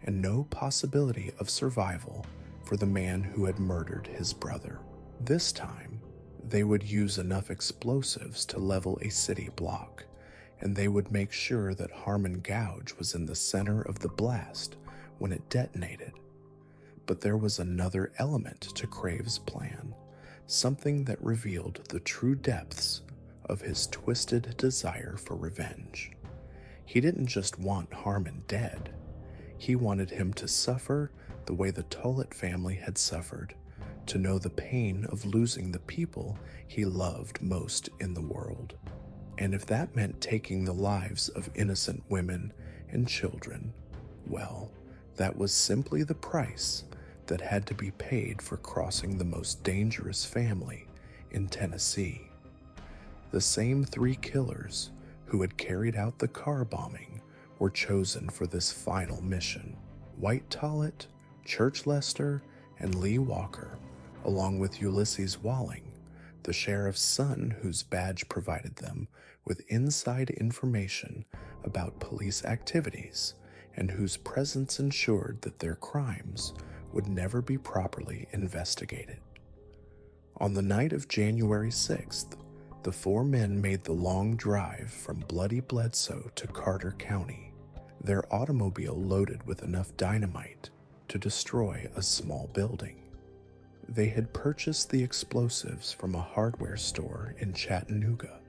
and no possibility of survival for the man who had murdered his brother. This time, they would use enough explosives to level a city block, and they would make sure that Harmon Gouge was in the center of the blast when it detonated. But there was another element to Crave's plan, something that revealed the true depths of his twisted desire for revenge. He didn't just want Harmon dead. He wanted him to suffer the way the Tollett family had suffered, to know the pain of losing the people he loved most in the world. And if that meant taking the lives of innocent women and children, well, that was simply the price that had to be paid for crossing the most dangerous family in Tennessee. The same 3 killers who had carried out the car bombing were chosen for this final mission. White Tollett, Church Lester, and Lee Walker, along with Ulysses Walling, the sheriff's son whose badge provided them with inside information about police activities and whose presence ensured that their crimes would never be properly investigated. On the night of January 6th, the 4 men made the long drive from Bloody Bledsoe to Carter County, their automobile loaded with enough dynamite to destroy a small building. They had purchased the explosives from a hardware store in Chattanooga,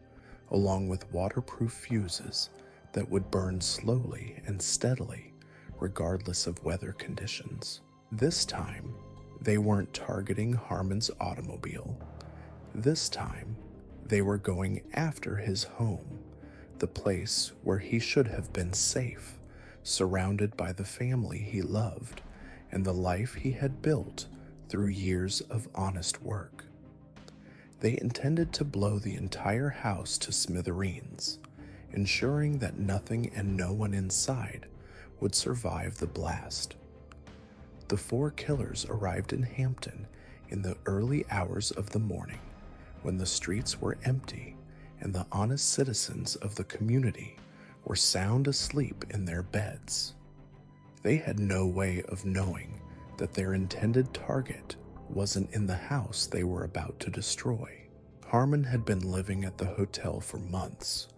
along with waterproof fuses that would burn slowly and steadily regardless of weather conditions. This time, they weren't targeting Harmon's automobile. This time, they were going after his home, the place where he should have been safe, surrounded by the family he loved and the life he had built through years of honest work. They intended to blow the entire house to smithereens, ensuring that nothing and no one inside would survive the blast. The four killers arrived in Hampton in the early hours of the morning, when the streets were empty and the honest citizens of the community were sound asleep in their beds. They had no way of knowing that their intended target wasn't in the house they were about to destroy. Harmon had been living at the hotel for months,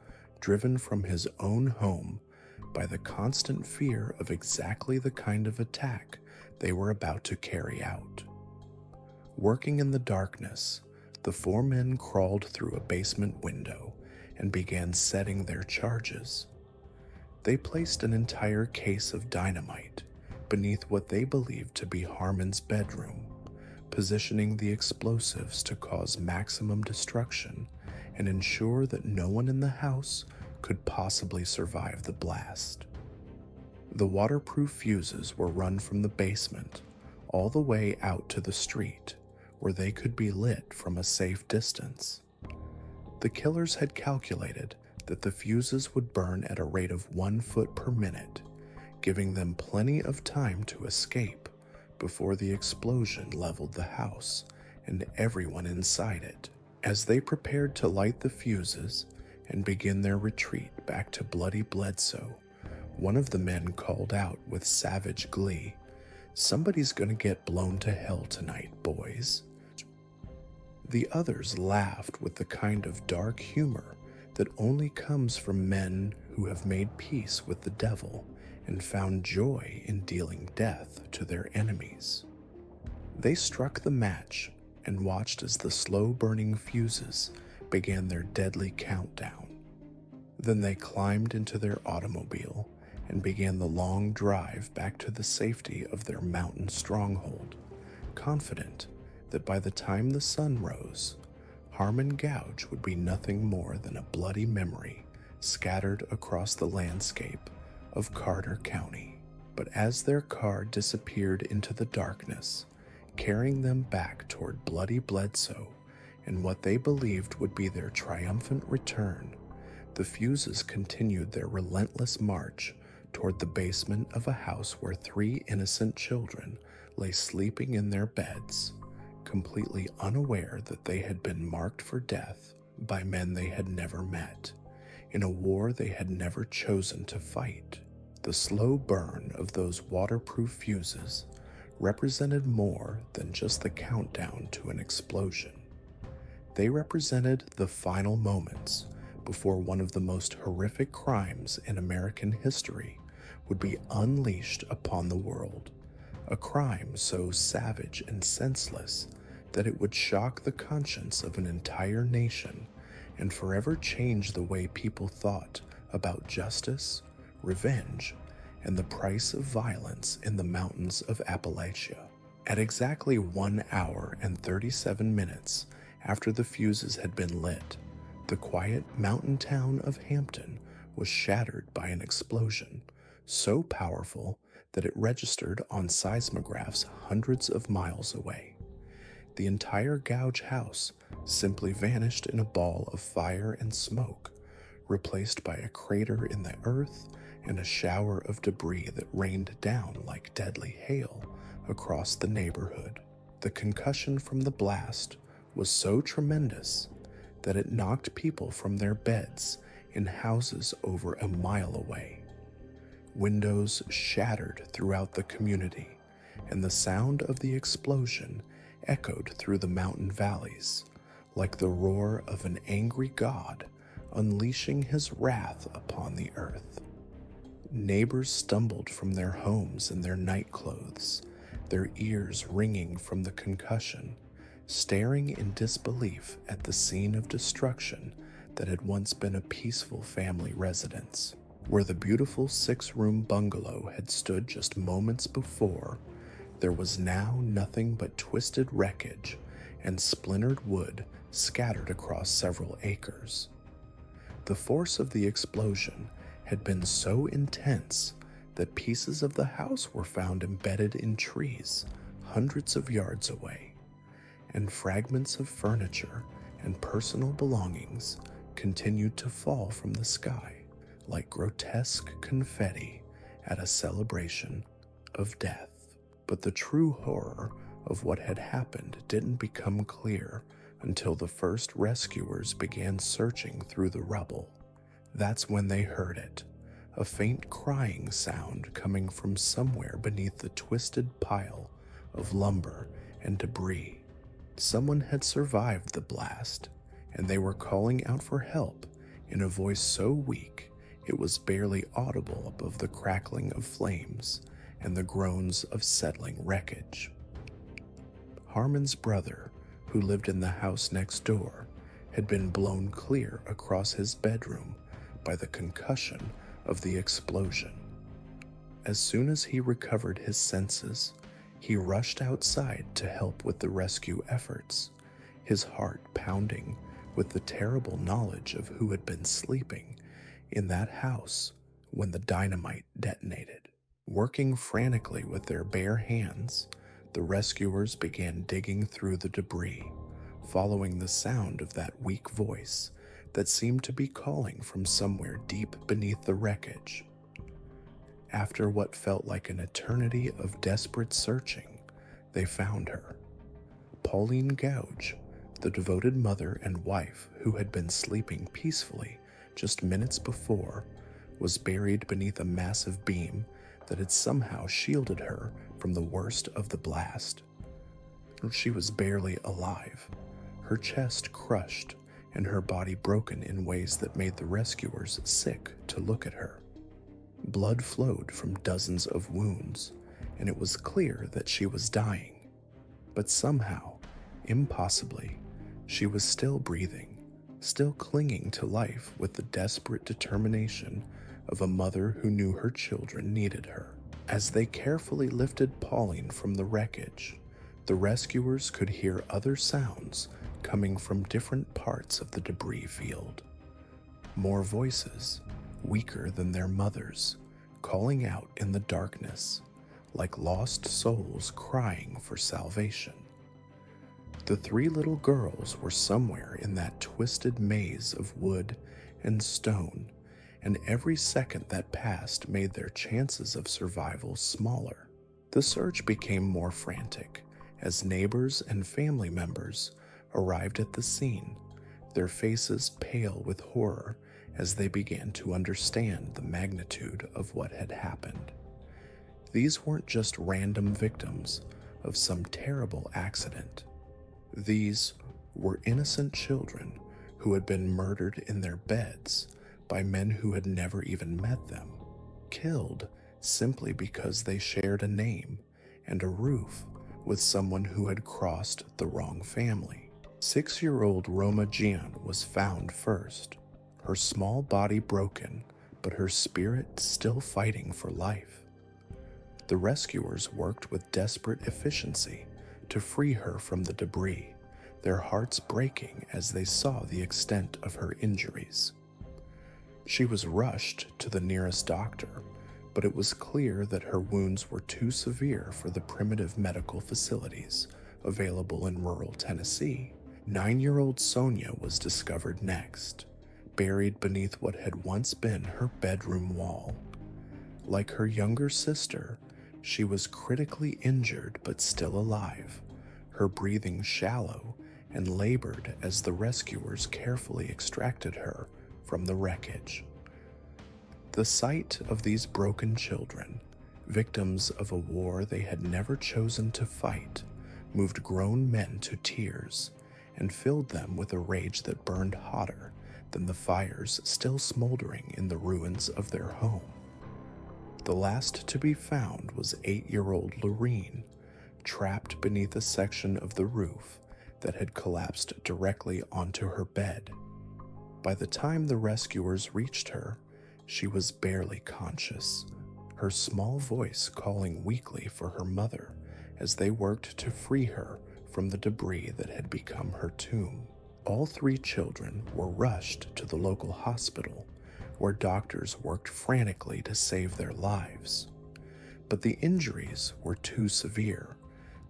driven from his own home by the constant fear of exactly the kind of attack they were about to carry out. Working in the darkness, the four men crawled through a basement window and began setting their charges. They placed an entire case of dynamite beneath what they believed to be Harmon's bedroom, positioning the explosives to cause maximum destruction and ensure that no one in the house could possibly survive the blast. The waterproof fuses were run from the basement all the way out to the street, where they could be lit from a safe distance. The killers had calculated that the fuses would burn at a rate of 1 foot per minute, giving them plenty of time to escape before the explosion leveled the house and everyone inside it. As they prepared to light the fuses and begin their retreat back to Bloody Bledsoe, one of the men called out with savage glee, "Somebody's gonna get blown to hell tonight, boys." The others laughed with the kind of dark humor that only comes from men who have made peace with the devil and found joy in dealing death to their enemies. They struck the match and watched as the slow-burning fuses began their deadly countdown. Then they climbed into their automobile and began the long drive back to the safety of their mountain stronghold, confident that by the time the sun rose, Harmon Gouge would be nothing more than a bloody memory scattered across the landscape of Carter County. But as their car disappeared into the darkness, carrying them back toward Bloody Bledsoe and what they believed would be their triumphant return, the fuses continued their relentless march toward the basement of a house where 3 innocent children lay sleeping in their beds, completely unaware that they had been marked for death by men they had never met, in a war they had never chosen to fight. The slow burn of those waterproof fuses represented more than just the countdown to an explosion. They represented the final moments before one of the most horrific crimes in American history would be unleashed upon the world, a crime so savage and senseless that it would shock the conscience of an entire nation and forever change the way people thought about justice, revenge, and the price of violence in the mountains of Appalachia. At exactly 1 hour and 37 minutes after the fuses had been lit, the quiet mountain town of Hampton was shattered by an explosion so powerful that it registered on seismographs hundreds of miles away. The entire Gouge house simply vanished in a ball of fire and smoke, replaced by a crater in the earth and a shower of debris that rained down like deadly hail across the neighborhood. The concussion from the blast was so tremendous that it knocked people from their beds in houses over a mile away. Windows shattered throughout the community, and the sound of the explosion echoed through the mountain valleys like the roar of an angry god unleashing his wrath upon the earth. Neighbors stumbled from their homes in their nightclothes, their ears ringing from the concussion, staring in disbelief at the scene of destruction that had once been a peaceful family residence. Where the beautiful 6-room bungalow had stood just moments before, there was now nothing but twisted wreckage and splintered wood scattered across several acres. The force of the explosion had been so intense that pieces of the house were found embedded in trees hundreds of yards away, and fragments of furniture and personal belongings continued to fall from the sky like grotesque confetti at a celebration of death. But the true horror of what had happened didn't become clear until the first rescuers began searching through the rubble. That's when they heard it, a faint crying sound coming from somewhere beneath the twisted pile of lumber and debris. Someone had survived the blast, and they were calling out for help in a voice so weak it was barely audible above the crackling of flames and the groans of settling wreckage. Harmon's brother, who lived in the house next door, had been blown clear across his bedroom by the concussion of the explosion. As soon as he recovered his senses, he rushed outside to help with the rescue efforts, his heart pounding with the terrible knowledge of who had been sleeping in that house when the dynamite detonated. Working frantically with their bare hands, the rescuers began digging through the debris, following the sound of that weak voice that seemed to be calling from somewhere deep beneath the wreckage. After what felt like an eternity of desperate searching, they found her. Pauline Gouge, the devoted mother and wife who had been sleeping peacefully just minutes before, was buried beneath a massive beam that had somehow shielded her from the worst of the blast. She was barely alive, her chest crushed and her body broken in ways that made the rescuers sick to look at her. Blood flowed from dozens of wounds, and it was clear that she was dying. But somehow, impossibly, she was still breathing, still clinging to life with the desperate determination of a mother who knew her children needed her. As they carefully lifted Pauline from the wreckage, the rescuers could hear other sounds coming from different parts of the debris field. More voices, weaker than their mothers, calling out in the darkness, like lost souls crying for salvation. The 3 little girls were somewhere in that twisted maze of wood and stone, and every second that passed made their chances of survival smaller. The search became more frantic as neighbors and family members arrived at the scene, their faces pale with horror as they began to understand the magnitude of what had happened. These weren't just random victims of some terrible accident. These were innocent children who had been murdered in their beds by men who had never even met them, killed simply because they shared a name and a roof with someone who had crossed the wrong family. 6-year-old Roma Gian was found first, her small body broken, but her spirit still fighting for life. The rescuers worked with desperate efficiency to free her from the debris, their hearts breaking as they saw the extent of her injuries. She was rushed to the nearest doctor, but it was clear that her wounds were too severe for the primitive medical facilities available in rural Tennessee. 9-year-old Sonia was discovered next, buried beneath what had once been her bedroom wall. Like her younger sister, she was critically injured but still alive, her breathing shallow and labored as the rescuers carefully extracted her from the wreckage. The sight of these broken children, victims of a war they had never chosen to fight, moved grown men to tears and filled them with a rage that burned hotter than the fires still smoldering in the ruins of their home. The last to be found was 8-year-old Lorene, trapped beneath a section of the roof that had collapsed directly onto her bed. By the time the rescuers reached her, she was barely conscious, her small voice calling weakly for her mother as they worked to free her from the debris that had become her tomb. All 3 children were rushed to the local hospital, where doctors worked frantically to save their lives. But the injuries were too severe,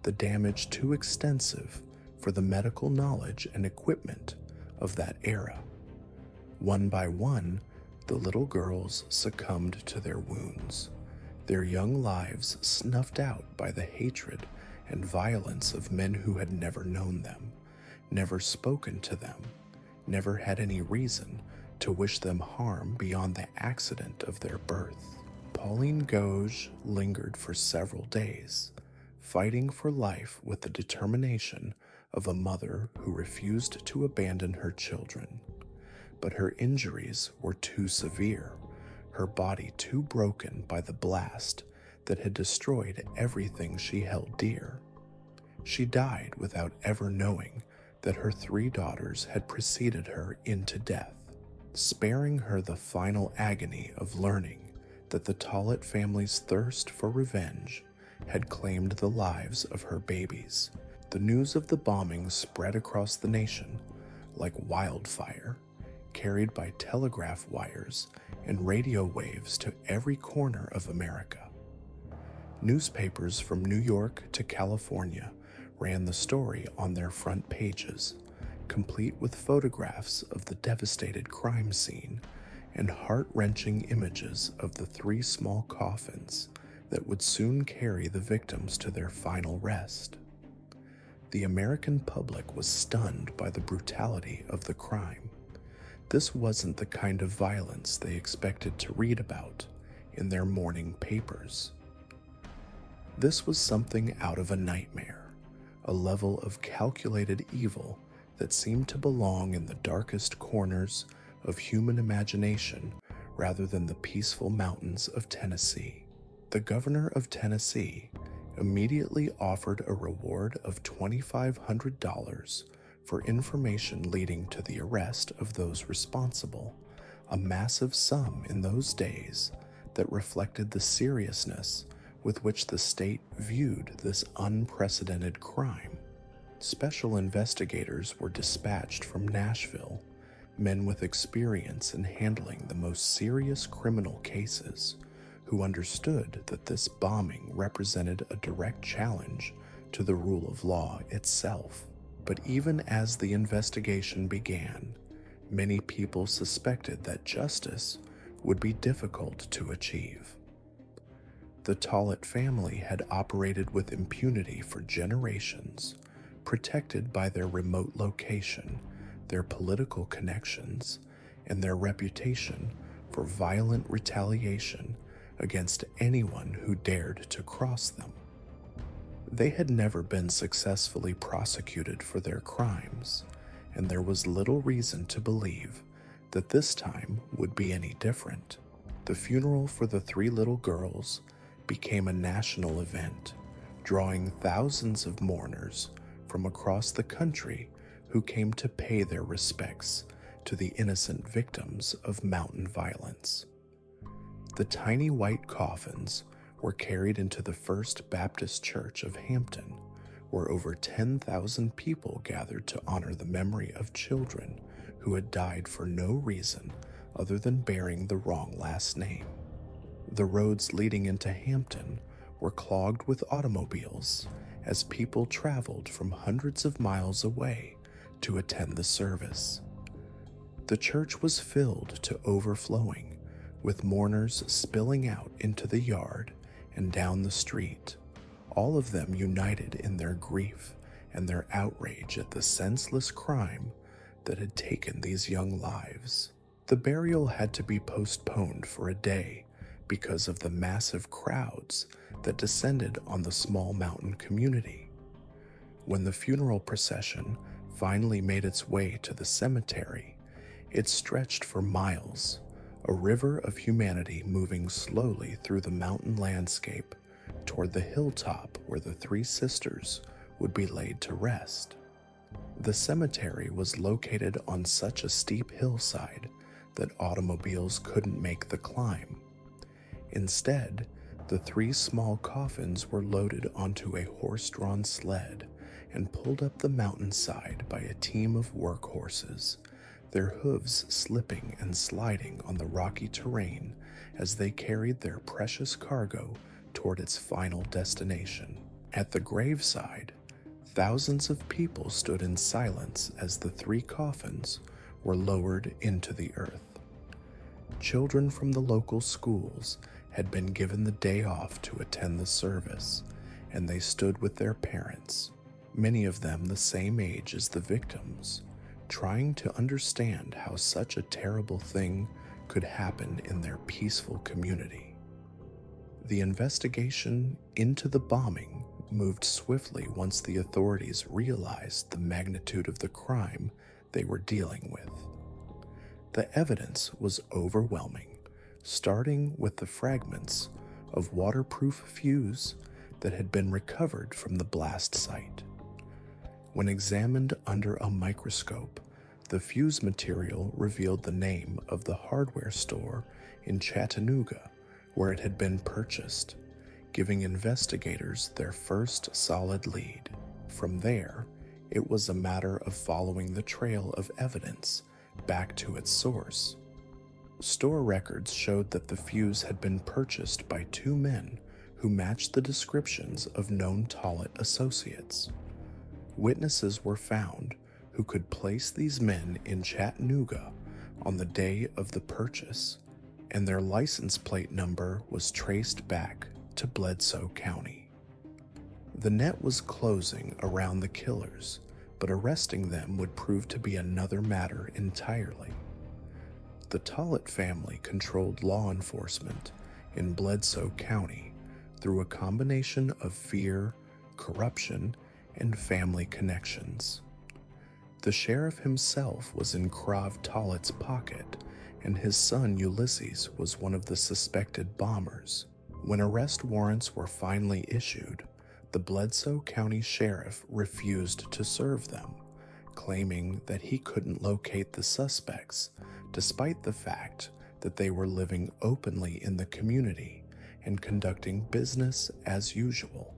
the damage too extensive for the medical knowledge and equipment of that era. One by one, the little girls succumbed to their wounds, their young lives snuffed out by the hatred and violence of men who had never known them, never spoken to them, never had any reason to wish them harm beyond the accident of their birth. Pauline Gauge lingered for several days, fighting for life with the determination of a mother who refused to abandon her children. But her injuries were too severe, her body too broken by the blast that had destroyed everything she held dear. She died without ever knowing that her 3 daughters had preceded her into death, sparing her the final agony of learning that the Tollett family's thirst for revenge had claimed the lives of her babies. The news of the bombing spread across the nation like wildfire, carried by telegraph wires and radio waves to every corner of America. Newspapers from New York to California ran the story on their front pages, complete with photographs of the devastated crime scene and heart-wrenching images of the 3 small coffins that would soon carry the victims to their final rest. The American public was stunned by the brutality of the crime. This wasn't the kind of violence they expected to read about in their morning papers. This was something out of a nightmare, a level of calculated evil that seemed to belong in the darkest corners of human imagination rather than the peaceful mountains of Tennessee. The governor of Tennessee immediately offered a reward of $2,500 for information leading to the arrest of those responsible, a massive sum in those days that reflected the seriousness with which the state viewed this unprecedented crime. Special investigators were dispatched from Nashville, men with experience in handling the most serious criminal cases, who understood that this bombing represented a direct challenge to the rule of law itself. But even as the investigation began, many people suspected that justice would be difficult to achieve. The Tollett family had operated with impunity for generations, protected by their remote location, their political connections, and their reputation for violent retaliation against anyone who dared to cross them. They had never been successfully prosecuted for their crimes, and there was little reason to believe that this time would be any different. The funeral for the 3 little girls became a national event, drawing thousands of mourners from across the country who came to pay their respects to the innocent victims of mountain violence. The tiny white coffins were carried into the First Baptist Church of Hampton, where over 10,000 people gathered to honor the memory of children who had died for no reason other than bearing the wrong last name. The roads leading into Hampton were clogged with automobiles as people traveled from hundreds of miles away to attend the service. The church was filled to overflowing, with mourners spilling out into the yard and down the street, all of them united in their grief and their outrage at the senseless crime that had taken these young lives. The burial had to be postponed for a day because of the massive crowds that descended on the small mountain community. When the funeral procession finally made its way to the cemetery, it stretched for miles, a river of humanity moving slowly through the mountain landscape toward the hilltop where the 3 sisters would be laid to rest. The cemetery was located on such a steep hillside that automobiles couldn't make the climb. Instead, the three small coffins were loaded onto a horse-drawn sled and pulled up the mountainside by a team of workhorses, their hooves slipping and sliding on the rocky terrain as they carried their precious cargo toward its final destination. At the graveside, thousands of people stood in silence as the three coffins were lowered into the earth. Children from the local schools had been given the day off to attend the service, and they stood with their parents, many of them the same age as the victims, trying to understand how such a terrible thing could happen in their peaceful community. The investigation into the bombing moved swiftly once the authorities realized the magnitude of the crime they were dealing with. The evidence was overwhelming, starting with the fragments of waterproof fuse that had been recovered from the blast site. When examined under a microscope, the fuse material revealed the name of the hardware store in Chattanooga where it had been purchased, giving investigators their first solid lead. From there, it was a matter of following the trail of evidence back to its source. Store records showed that the fuse had been purchased by two men who matched the descriptions of known Tollett associates. Witnesses were found who could place these men in Chattanooga on the day of the purchase, and their license plate number was traced back to Bledsoe County. The net was closing around the killers, but arresting them would prove to be another matter entirely. The Tollett family controlled law enforcement in Bledsoe County through a combination of fear, corruption, and family connections. The sheriff himself was in Krav Tollett's pocket, and his son Ulysses was one of the suspected bombers. When arrest warrants were finally issued, the Bledsoe County Sheriff refused to serve them, claiming that he couldn't locate the suspects, despite the fact that they were living openly in the community and conducting business as usual.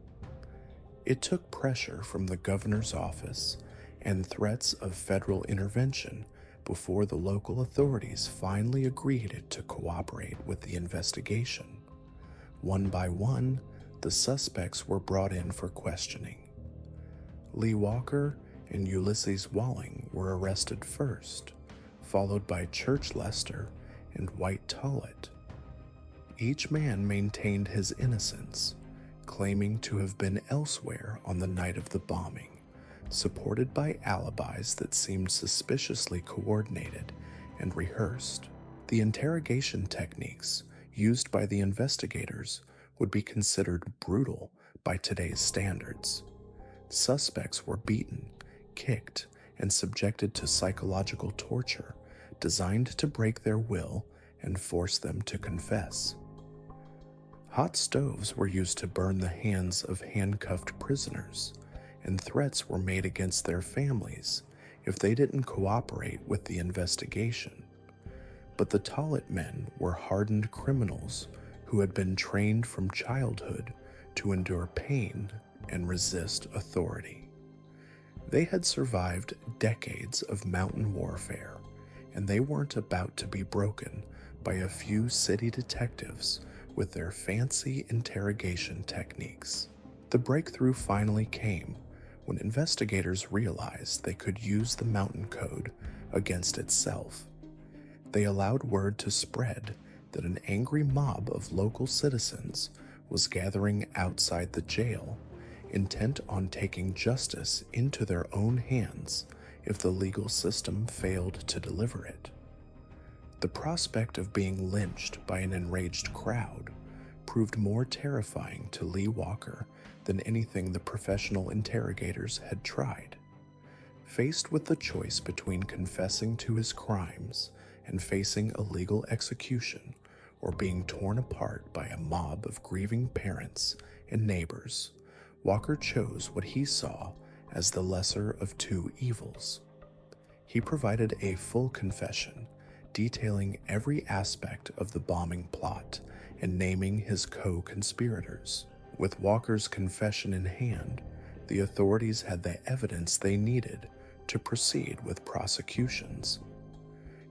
It took pressure from the governor's office and threats of federal intervention before the local authorities finally agreed to cooperate with the investigation. One by one, the suspects were brought in for questioning. Lee Walker and Ulysses Walling were arrested first, followed by Church Lester and White Tollett. Each man maintained his innocence, claiming to have been elsewhere on the night of the bombing, supported by alibis that seemed suspiciously coordinated and rehearsed. The interrogation techniques used by the investigators would be considered brutal by today's standards. Suspects were beaten, kicked, and subjected to psychological torture designed to break their will and force them to confess. Hot stoves were used to burn the hands of handcuffed prisoners, and threats were made against their families if they didn't cooperate with the investigation. But the Tollett men were hardened criminals who had been trained from childhood to endure pain and resist authority. They had survived decades of mountain warfare, and they weren't about to be broken by a few city detectives with their fancy interrogation techniques. The breakthrough finally came when investigators realized they could use the mountain code against itself. They allowed word to spread that an angry mob of local citizens was gathering outside the jail, intent on taking justice into their own hands if the legal system failed to deliver it. The prospect of being lynched by an enraged crowd proved more terrifying to Lee Walker than anything the professional interrogators had tried. Faced with the choice between confessing to his crimes and facing a legal execution, or being torn apart by a mob of grieving parents and neighbors, Walker chose what he saw as the lesser of two evils. He provided a full confession, detailing every aspect of the bombing plot and naming his co-conspirators. With Walker's confession in hand, the authorities had the evidence they needed to proceed with prosecutions.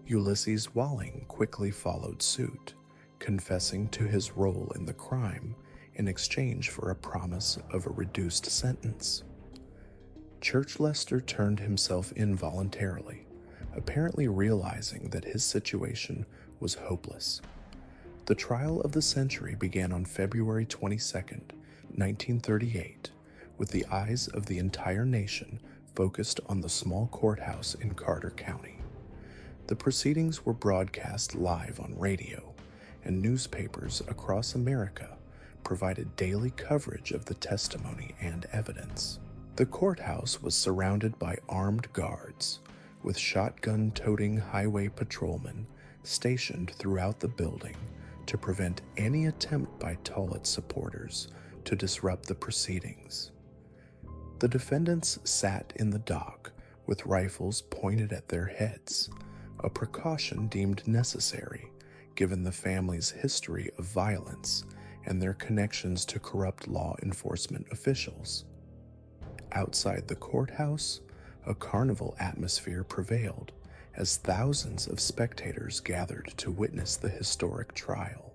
Ulysses Walling quickly followed suit, confessing to his role in the crime in exchange for a promise of a reduced sentence. Church Lester turned himself in voluntarily, apparently realizing that his situation was hopeless. The trial of the century began on February 22, 1938, with the eyes of the entire nation focused on the small courthouse in Carter County. The proceedings were broadcast live on radio, and newspapers across America provided daily coverage of the testimony and evidence. The courthouse was surrounded by armed guards, with shotgun-toting highway patrolmen stationed throughout the building to prevent any attempt by Tollett supporters to disrupt the proceedings. The defendants sat in the dock with rifles pointed at their heads, a precaution deemed necessary given the family's history of violence and their connections to corrupt law enforcement officials. Outside the courthouse, a carnival atmosphere prevailed as thousands of spectators gathered to witness the historic trial.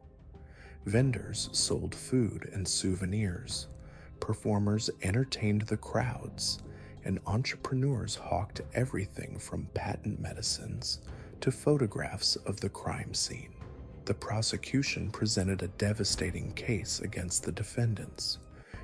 Vendors sold food and souvenirs, performers entertained the crowds, and entrepreneurs hawked everything from patent medicines to photographs of the crime scene. The prosecution presented a devastating case against the defendants,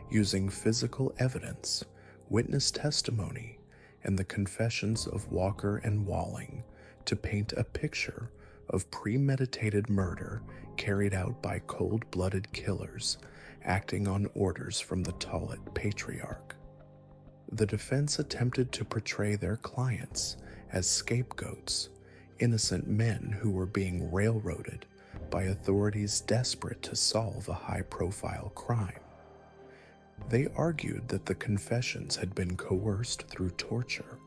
using physical evidence, witness testimony, and the confessions of Walker and Walling to paint a picture of premeditated murder carried out by cold-blooded killers acting on orders from the Tollett patriarch. The defense attempted to portray their clients as scapegoats, innocent men who were being railroaded by authorities desperate to solve a high-profile crime. They argued that the confessions had been coerced through torture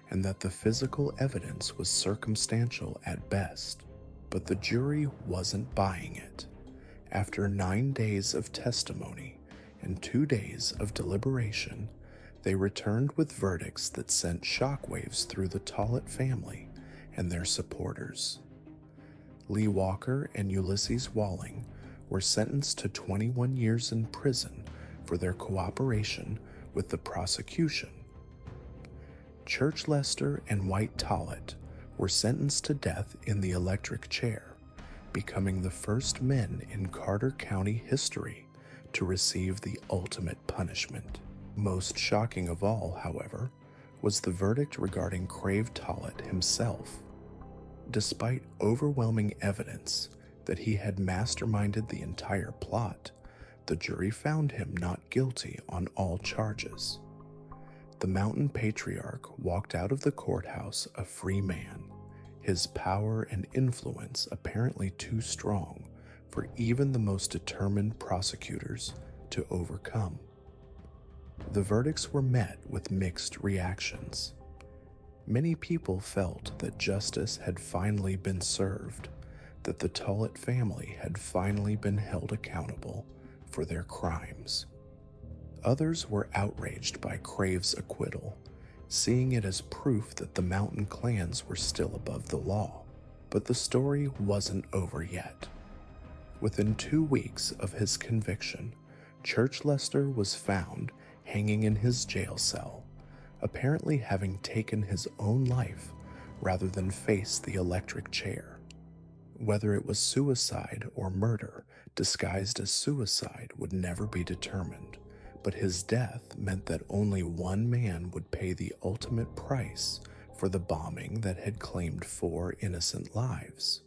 and that the physical evidence was circumstantial at best, but the jury wasn't buying it. After 9 days of testimony and 2 days of deliberation, they returned with verdicts that sent shockwaves through the Tollett family and their supporters. Lee Walker and Ulysses Walling were sentenced to 21 years in prison for their cooperation with the prosecution. Church Lester and White Tollett were sentenced to death in the electric chair, becoming the first men in Carter County history to receive the ultimate punishment. Most shocking of all, however, was the verdict regarding Crave Tollett himself. Despite overwhelming evidence that he had masterminded the entire plot, the jury found him not guilty on all charges. The mountain patriarch walked out of the courthouse a free man, his power and influence apparently too strong for even the most determined prosecutors to overcome. The verdicts were met with mixed reactions. Many people felt that justice had finally been served, that the Tollett family had finally been held accountable for their crimes. Others were outraged by Crave's acquittal, seeing it as proof that the mountain clans were still above the law. But the story wasn't over yet. Within 2 weeks of his conviction, Church Lester was found hanging in his jail cell, apparently having taken his own life rather than face the electric chair. Whether it was suicide or murder disguised as suicide would never be determined, but his death meant that only one man would pay the ultimate price for the bombing that had claimed 4 innocent lives.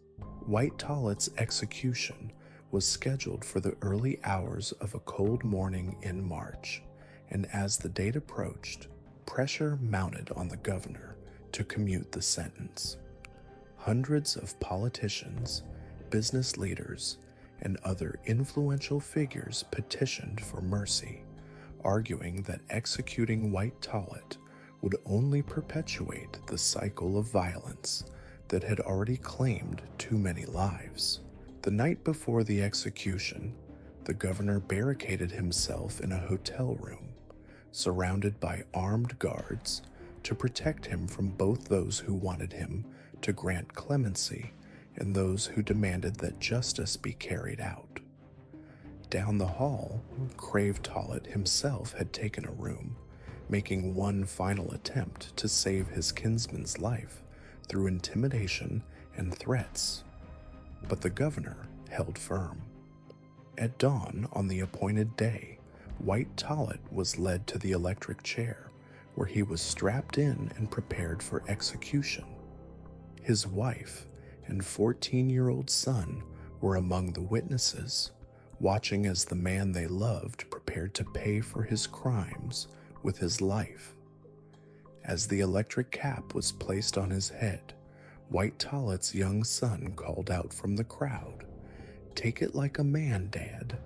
White Tollett's execution was scheduled for the early hours of a cold morning in March, and as the date approached, pressure mounted on the governor to commute the sentence. Hundreds of politicians, business leaders, and other influential figures petitioned for mercy, arguing that executing White Tollett would only perpetuate the cycle of violence that had already claimed too many lives. The night before the execution, the governor barricaded himself in a hotel room, surrounded by armed guards to protect him from both those who wanted him to grant clemency and those who demanded that justice be carried out. Down the hall, Crave Tollett himself had taken a room, making one final attempt to save his kinsman's life through intimidation and threats. But the governor held firm. At dawn on the appointed day, White Tollett was led to the electric chair, where he was strapped in and prepared for execution. His wife and 14-year-old son were among the witnesses, watching as the man they loved prepared to pay for his crimes with his life. As the electric cap was placed on his head, White Tollett's young son called out from the crowd, "Take it like a man, Dad."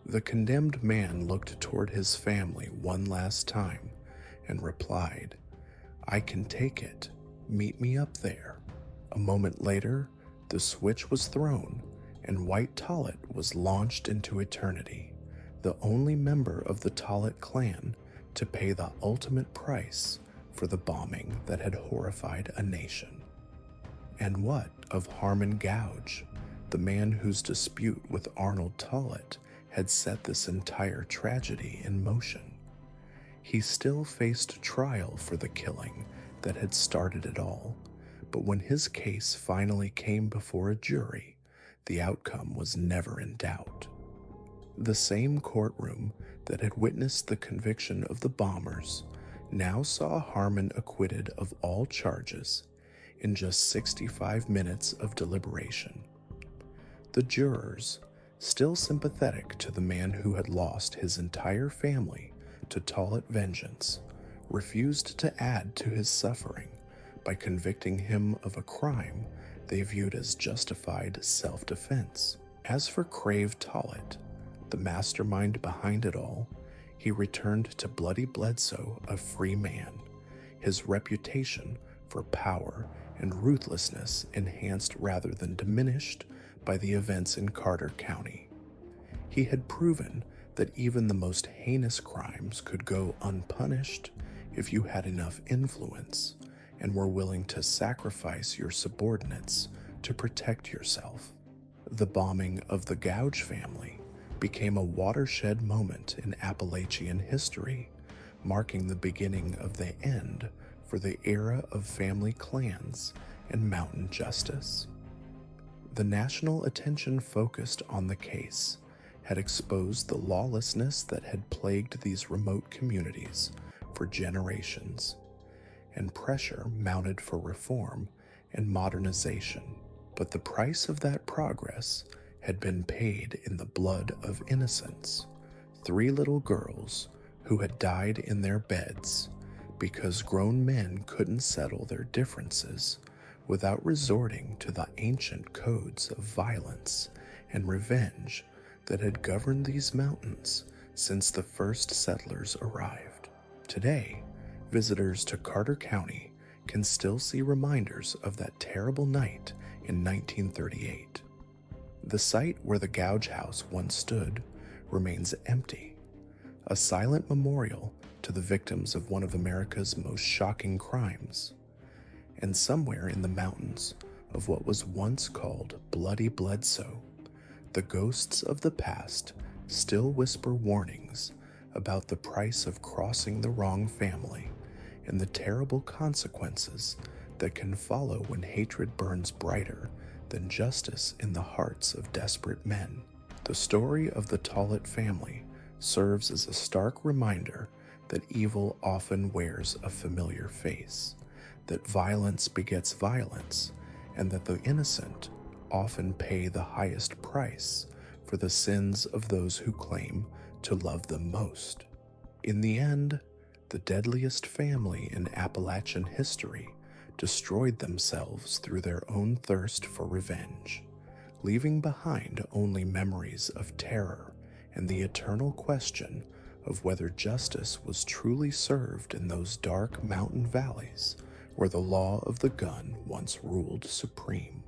The condemned man looked toward his family one last time and replied, "I can take it. Meet me up there." A moment later, the switch was thrown and White Tollett was launched into eternity, the only member of the Tollett clan to pay the ultimate price for the bombing that had horrified a nation. And what of Harmon Gouge, the man whose dispute with Arnold Tollett had set this entire tragedy in motion? He still faced trial for the killing that had started it all, but when his case finally came before a jury, the outcome was never in doubt. The same courtroom that had witnessed the conviction of the bombers now saw Harmon acquitted of all charges in just 65 minutes of deliberation. The jurors, still sympathetic to the man who had lost his entire family to Tollett vengeance, refused to add to his suffering by convicting him of a crime they viewed as justified self-defense. As for Crave Tollett, the mastermind behind it all, he returned to Bloody Bledsoe a free man, his reputation for power and ruthlessness enhanced rather than diminished by the events in Carter County. He had proven that even the most heinous crimes could go unpunished if you had enough influence and were willing to sacrifice your subordinates to protect yourself. The bombing of the Gouge family became a watershed moment in Appalachian history, marking the beginning of the end for the era of family clans and mountain justice. The national attention focused on the case had exposed the lawlessness that had plagued these remote communities for generations, and pressure mounted for reform and modernization. But the price of that progress had been paid in the blood of innocents, 3 little girls who had died in their beds because grown men couldn't settle their differences without resorting to the ancient codes of violence and revenge that had governed these mountains since the first settlers arrived. Today, visitors to Carter County can still see reminders of that terrible night in 1938. The site where the Gouge House once stood remains empty, a silent memorial to the victims of one of America's most shocking crimes. And somewhere in the mountains of what was once called Bloody Bledsoe, the ghosts of the past still whisper warnings about the price of crossing the wrong family and the terrible consequences that can follow when hatred burns brighter than justice in the hearts of desperate men. The story of the Tollett family serves as a stark reminder that evil often wears a familiar face, that violence begets violence, and that the innocent often pay the highest price for the sins of those who claim to love them most. In the end, the deadliest family in Appalachian history destroyed themselves through their own thirst for revenge, leaving behind only memories of terror and the eternal question of whether justice was truly served in those dark mountain valleys where the law of the gun once ruled supreme.